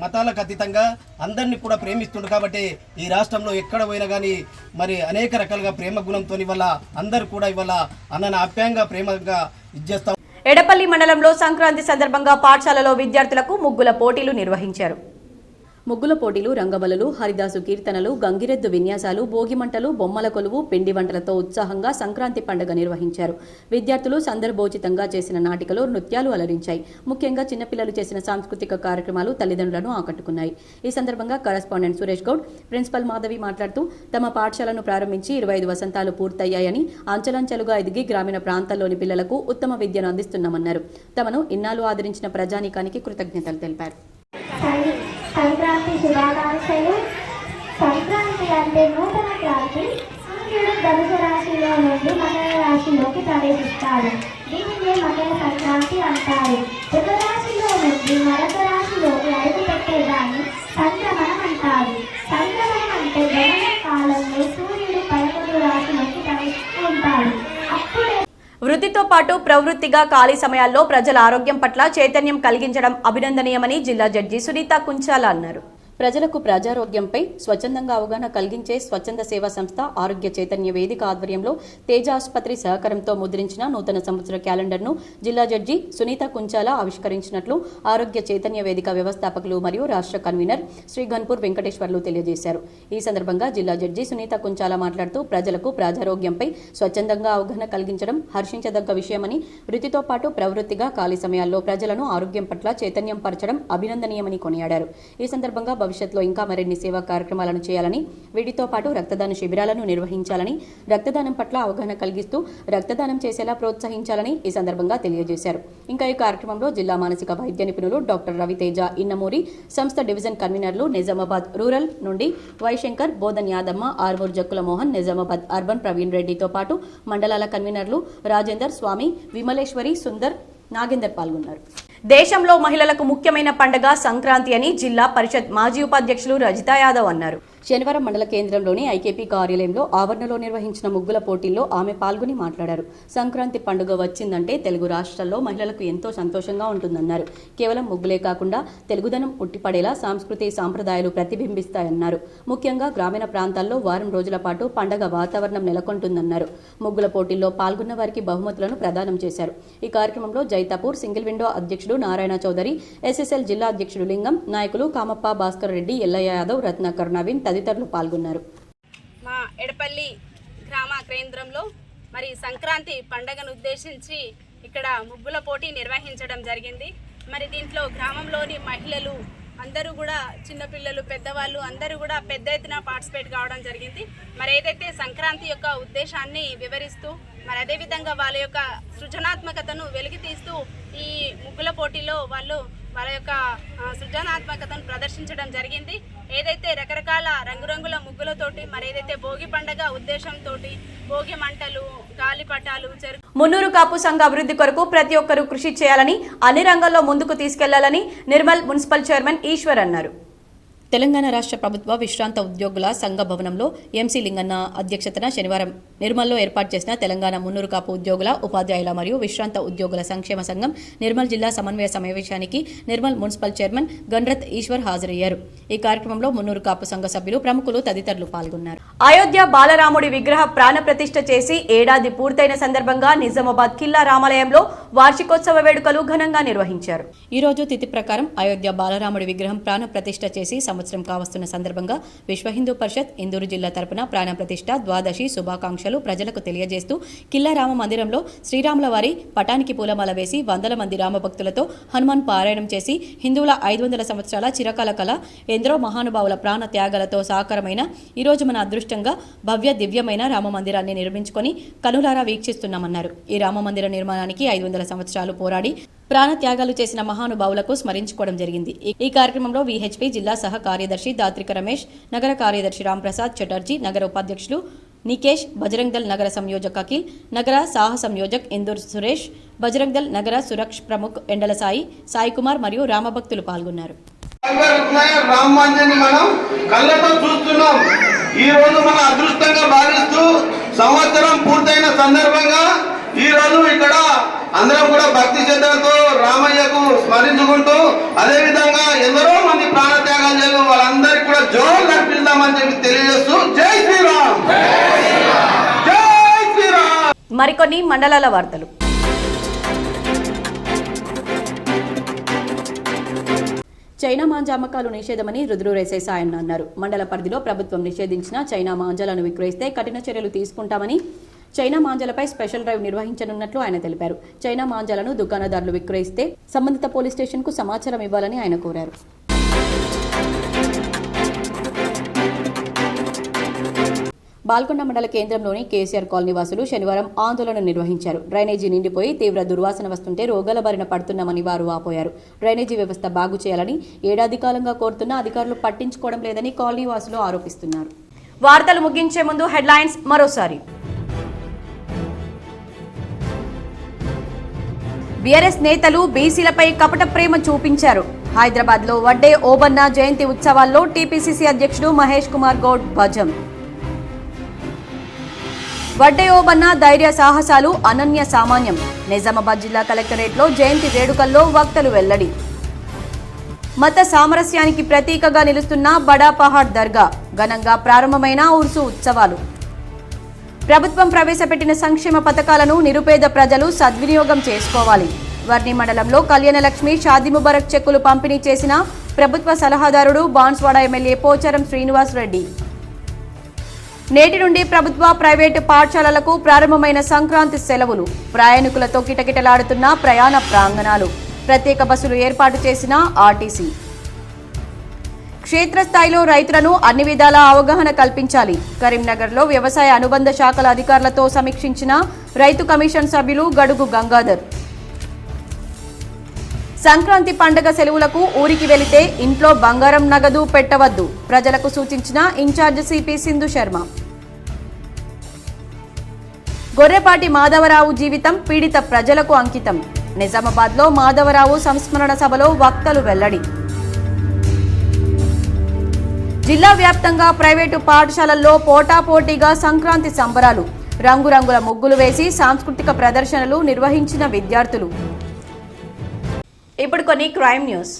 మతాలకు అతీతంగా అందరినీ కూడా ప్రేమిస్తుండు కాబట్టి ఈ రాష్ట్రంలో ఎక్కడ పోయినా కానీ మరి అనేక రకాలుగా ప్రేమ గుణంతో ఇవాళ అందరూ కూడా ఇవాళ అన్నను ఆప్యాయంగా ప్రేమగా ఇచ్చేస్తాం. ఎడపల్లి మండలంలో సంక్రాంతి సందర్భంగా పాఠశాలలో విద్యార్థులకు ముగ్గుల పోటీలు నిర్వహించారు. ముగ్గుల పోటీలు, రంగబలలు, హరిదాసు కీర్తనలు, గంగిరెద్దు విన్యాసాలు, భోగిమంటలు, బొమ్మల కొలువు, పిండి వంటలతో ఉత్సాహంగా సంక్రాంతి పండుగ నిర్వహించారు. విద్యార్థులు సందర్భోచితంగా చేసిన నాటికలు, నృత్యాలు అలరించాయి. ముఖ్యంగా చిన్నపిల్లలు చేసిన సాంస్కృతిక కార్యక్రమాలు తల్లిదండ్రులను ఆకట్టుకున్నాయి. ఈ సందర్భంగా కరెస్పాండెంట్ సురేష్ గౌడ్, ప్రిన్సిపల్ మాధవి మాట్లాడుతూ తమ పాఠశాలను ప్రారంభించి 25 వసంతాలు పూర్తయ్యాయని, అంచెలంచెలుగా ఎదిగి గ్రామీణ ప్రాంతాల్లోని పిల్లలకు ఉత్తమ విద్యను అందిస్తున్నామన్నారు. తమను ఇన్నాళ్లు ఆదరించిన ప్రజానీకానికి కృతజ్ఞతలు తెలిపారు. సంక్రాంతి శుభాకాంక్షలు. సంక్రాంతి అంటే నూతన క్రాంతి. సూర్యుడు ధనుసు రాశిలో నుండి మకర రాశిలోకి ప్రవేశిస్తాడు. దీనినే మకర సంక్రాంతి అంటారు. మృగ రాశిలో నుండి మరొక రాశిలోకి అడుగు పెట్టేదాన్ని సంక్రమణం అంటారు. సంక్రమణం అంటే గణన కాలంలో సూర్యుడు 11 రాశిలోకి ప్రవేశిస్తూ ఉంటాడు. అప్పుడే వృత్తితో పాటు ప్రవృత్తిగా ఖాళీ సమయాల్లో ప్రజల ఆరోగ్యం పట్ల చైతన్యం కలిగించడం అభినందనీయమని జిల్లా జడ్జి సునీత కుంచాల అన్నారు. ప్రజలకు ప్రజారోగ్యంపై స్వచ్ఛందంగా అవగాహన కలిగించే స్వచ్ఛంద సేవా సంస్థ ఆరోగ్య చైతన్య వేదిక ఆధ్వర్యంలో తేజ ఆసుపత్రి సహకారంతో ముద్రించిన నూతన సంవత్సర క్యాలెండర్ను జిల్లా జడ్జి సునీత కుంచాల ఆవిష్కరించినట్లు ఆరోగ్య చైతన్య వేదిక వ్యవస్థాపకులు మరియు రాష్ట్ర కన్వీనర్ శ్రీ గన్పూర్ వెంకటేశ్వర్లు తెలియజేశారు. ఈ సందర్భంగా జిల్లా జడ్జి సునీత కుంచాల మాట్లాడుతూ ప్రజలకు ప్రజారోగ్యంపై స్వచ్ఛందంగా అవగాహన కలిగించడం హర్షించదగ్గ విషయమని, వృత్తితో పాటు ప్రవృత్తిగా ఖాళీ సమయాల్లో ప్రజలను ఆరోగ్యం పట్ల చైతన్యం పరచడం అభినందనీయమని కొనియాడారు. ఈ సందర్భంగా భవిష్యత్తులో ఇంకా మరిన్ని సేవా కార్యక్రమాలను చేయాలని, వీటితో పాటు రక్తదాన శిబిరాలను నిర్వహించాలని, రక్తదానం పట్ల అవగాహన కలిగిస్తూ రక్తదానం చేసేలా ప్రోత్సహించాలని ఈ సందర్భంగా తెలియజేశారు. ఇంకా ఈ కార్యక్రమంలో జిల్లా మానసిక వైద్య నిపుణులు డాక్టర్ రవితేజ ఇన్నమూరి, సంస్థ డివిజన్ కన్వీనర్లు నిజామాబాద్ రూరల్ నుండి వైశంకర్, బోధన్ యాదమ్మ, ఆర్మూర్ జక్కుల మోహన్, నిజామాబాద్ అర్బన్ ప్రవీణ్ రెడ్డితో పాటు మండలాల కన్వీనర్లు రాజేందర్, స్వామి, విమలేశ్వరి, సుందర్, నాగేందర్ పాల్గొన్నారు. దేశంలో మహిళలకు ముఖ్యమైన పండుగ సంక్రాంతి అని జిల్లా పరిషత్ మాజీ ఉపాధ్యక్షులు రజితా యాదవ్ అన్నారు. శనివారం మండల కేంద్రంలోని ఐకేపీ కార్యాలయంలో ఆవరణలో నిర్వహించిన ముగ్గుల పోటీల్లో ఆమె పాల్గొని మాట్లాడారు. సంక్రాంతి పండుగ వచ్చిందంటే తెలుగు రాష్ట్రాల్లో మహిళలకు ఎంతో సంతోషంగా ఉంటుందన్నారు. కేవలం ముగ్గులే కాకుండా తెలుగుదనం ఉట్టిపడేలా సంస్కృతి సాంప్రదాయాలు ప్రతిబింబిస్తాయన్నారు. ముఖ్యంగా గ్రామీణ ప్రాంతాల్లో వారం రోజుల పాటు పండగ వాతావరణం నెలకొంటుందన్నారు. ముగ్గుల పోటీల్లో పాల్గొన్న వారికి బహుమతులను ప్రదానం చేశారు. ఈ కార్యక్రమంలో జైతాపూర్ సింగిల్ విండో అధ్యక్షుడు నారాయణ చౌదరి, ఎస్ఎస్ఎల్ జిల్లా అధ్యక్షుడు లింగం, నాయకులు కామప్ప, భాస్కర్ రెడ్డి, ఎల్లయ్య యాదవ్, రత్నాకర్, నవీన్ తదితరులు పాల్గొన్నారు. మా ఎడపల్లి గ్రామ కేంద్రంలో మరి సంక్రాంతి పండుగను ఉద్దేశించి ఇక్కడ ముగ్గుల పోటీ నిర్వహించడం జరిగింది. మరి దీంట్లో గ్రామంలోని మహిళలు అందరూ కూడా, చిన్నపిల్లలు, పెద్దవాళ్ళు అందరూ కూడా పెద్ద ఎత్తున పార్టిసిపేట్ కావడం జరిగింది. మరి ఏదైతే సంక్రాంతి యొక్క ఉద్దేశాన్ని వివరిస్తూ, మరి అదేవిధంగా వాళ్ళ యొక్క సృజనాత్మకతను వెలికితీస్తూ ఈ ముగ్గుల పోటీలో వాళ్ళ యొక్క సృజనాత్మకతను ప్రదర్శించడం జరిగింది. ఏదైతే రకరకాల రంగురంగుల ముగ్గులతోటి, మరి ఏదైతే భోగి పండుగ ఉద్దేశంతో భోగి మంటలు, గాలిపటాలు, మున్నూరు కాపు సంఘ అభివృద్ధి కొరకు ప్రతి ఒక్కరూ కృషి చేయాలని, అన్ని రంగాల్లో ముందుకు తీసుకెళ్లాలని నిర్మల్ మున్సిపల్ చైర్మన్ ఈశ్వర్ అన్నారు. తెలంగాణ రాష్ట్ర ప్రభుత్వ విశ్రాంత ఉద్యోగుల సంఘ భవనంలో ఎంసీ లింగన్న అధ్యక్షతన శనివారం నిర్మల్లో ఏర్పాటు చేసిన తెలంగాణ మున్నూరు కాపు ఉద్యోగుల, ఉపాధ్యాయుల మరియు విశ్రాంత ఉద్యోగుల సంక్షేమ సంఘం నిర్మల్ జిల్లా సమన్వయ సమావేశానికి నిర్మల్ మున్సిపల్ చైర్మన్ గన్రత్ ఈశ్వర్ హాజరయ్యారు. ఈ కార్యక్రమంలో మున్నూరు కాపు సంఘ సభ్యులు, ప్రముఖులు తదితరులు పాల్గొన్నారు. అయోధ్య బాలరాముడి విగ్రహ ప్రాణ ప్రతిష్ఠ చేసి ఏడాది పూర్తయిన సందర్భంగా నిజామాబాద్ కిల్లా రామాలయంలో వార్షికోత్సవ వేడుకలు ఘనంగా నిర్వహించారు. ఈ రోజు తిథి ప్రకారం అయోధ్య బాలరాముడి విగ్రహం ప్రాణ ప్రతిష్ఠ చేసి సంవత్సరం కావస్తున్న సందర్భంగా విశ్వ హిందూ పరిషత్ ఇందూరు జిల్లా తరపున ప్రాణ ప్రతిష్ఠ ద్వాదశి శుభాకాంక్షలు ప్రజలకు తెలియజేస్తూ కిల్లా రామ మందిరంలో శ్రీరాముల వారి పటానికి పూలమాల వేసి వందల మంది రామభక్తులతో హనుమాన్ పారాయణం చేసి హిందువుల 500 సంవత్సరాల చిరకాల కళ ఎందరో మహానుభావుల ప్రాణ త్యాగాలతో సాకారమైన ఈ రోజు మన అదృష్టంగా భవ్య దివ్యమైన రామ మందిరాన్ని నిర్మించుకొని కనులారా వీక్షిస్తున్నామన్నారు. ఈ రామ మందిర నిర్మాణానికి 500 సంవత్సరాలు పోరాడి ప్రాణత్యాగాలు చేసిన మహానుభావులకు స్మరించుకోవడం జరిగింది. ఈ కార్యక్రమంలో విహెచ్పి జిల్లా సహ కార్యదర్శి దాత్రిక రమేష్, నగర కార్యదర్శి రాంప్రసాద్ చటర్జీ, నగర ఉపాధ్యక్షులు నికేష్, బజరంగ్ దళ్ నగర సంయోజక్ అఖిల్, నగర సాహ సంయోజక్ ఇందూర్ సురేష్, బజరంగ్ దళ్ నగర సురక్ష ప్రముఖ్ ఎండల సాయి కుమార్ మరియు రామభక్తులు పాల్గొన్నారు. రామ మందిరాన్ని మనం కళ్ళతో చూస్తున్నాం. ఈ రోజు మన అదృష్టంగా భావిస్తూ సంవత్సరం పూర్తయిన సందర్భంగా ఈ రోజు ఇక్కడ అందరం కూడా భక్తి శ్రద్ధలతో రామయ్యకు స్మరించుకుంటూ, అదే విధంగా ఎందరో మంది ప్రాణత్యాగాలు చేయడం వాళ్ళందరికీ కూడా జోరు కల్పిద్దామని చెప్పి తెలియజేస్తూ జై శ్రీరామ్, జై శ్రీరామ్. మరికొన్ని మండలాల వార్తలు. చైనా మాంజా అమ్మకాలు నిషేధమని రుద్రూరేసే సాయన్న అన్నారు. మండల పరిధిలో ప్రభుత్వం నిషేధించిన చైనా మాంజాలను విక్రయిస్తే కఠిన చర్యలు తీసుకుంటామని, చైనా మాంజాలపై స్పెషల్ డ్రైవ్ నిర్వహించనున్నట్లు ఆయన తెలిపారు. చైనా మాంజాలను దుకాణదారులు విక్రయిస్తే సంబంధిత పోలీస్ స్టేషన్కు సమాచారం ఇవ్వాలని ఆయన కోరారు. బాల్కొండ మండల కేంద్రంలోని కేసీఆర్ కాలనీ వాసులు శనివారం ఆందోళన నిర్వహించారు. డ్రైనేజీ నిండిపోయి తీవ్ర దుర్వాసన వస్తుంటే రోగాల బారిన పడుతున్నామని వారు వాపోయారు. డ్రైనేజీ వ్యవస్థ బాగు చేయాలని ఏడాది కాలంగా కోరుతున్నా అధికారులు పట్టించుకోవడం లేదని కాలనీ వాసులు ఆరోపిస్తున్నారు. వార్తలు ముగించే ముందు హెడ్లైన్స్ మరోసారి. బీఆర్ఎస్ నేతలు బీసీలపై కపట ప్రేమ చూపించారు. హైదరాబాద్లో వడ్డే ఓబన్న జయంతి ఉత్సవాల్లో టీపీసీసీ అధ్యక్షుడు మహేష్ కుమార్ గౌడ్ భజం. వడ్డే ఓబన్న ధైర్య సాహసాలు అనన్య సామాన్యం. నిజామాబాద్ జిల్లా కలెక్టరేట్లో జయంతి వేడుకల్లో వక్తలు వెల్లడి. మత సామరస్యానికి ప్రతీకగా నిలుస్తున్న బడా పహాడ్ దర్గా ఘనంగా ప్రారంభమైన ఉర్సు ఉత్సవాలు. ప్రభుత్వం ప్రవేశపెట్టిన సంక్షేమ పథకాలను నిరుపేద ప్రజలు సద్వినియోగం చేసుకోవాలి. వర్ణి మండలంలో కళ్యాణలక్ష్మి షాదీ ముబారక్ చెక్కులు పంపిణీ చేసిన ప్రభుత్వ సలహాదారుడు బాన్స్వాడ ఎమ్మెల్యే పోచారం శ్రీనివాస్ రెడ్డి. నేటి నుండి ప్రభుత్వ ప్రైవేటు పాఠశాలలకు ప్రారంభమైన సంక్రాంతి సెలవులు. ప్రయాణికులతో కిటకిటలాడుతున్న ప్రయాణ ప్రాంగణాలు. ప్రత్యేక బస్సులు ఏర్పాటు చేసిన ఆర్టీసీ. క్షేత్రస్థాయిలో రైతులను అన్ని విధాలా అవగాహన కల్పించాలి. కరీంనగర్లో వ్యవసాయ అనుబంధ శాఖల అధికారులతో సమీక్షించిన రైతు కమిషన్ సభ్యులు గడుగు గంగాధర్. సంక్రాంతి పండుగ సెలవులకు ఊరికి వెళితే ఇంట్లో బంగారం నగదు పెట్టవద్దు. ప్రజలకు సూచించిన ఇన్ఛార్జ్ సిపి సింధు శర్మ. గొర్రెపాటి మాధవరావు జీవితం పీడిత ప్రజలకు అంకితం. నిజామాబాద్లో మాధవరావు సంస్మరణ సభలో వక్తలు వెల్లడి. జిల్లా వ్యాప్తంగా ప్రైవేటు పాఠశాలల్లో పోటాపోటీగా సంక్రాంతి సంబరాలు. రంగురంగుల ముగ్గులు వేసి సాంస్కృతిక ప్రదర్శనలు నిర్వహించిన విద్యార్థులు. ఇప్పుడు కొన్ని క్రైమ్ న్యూస్.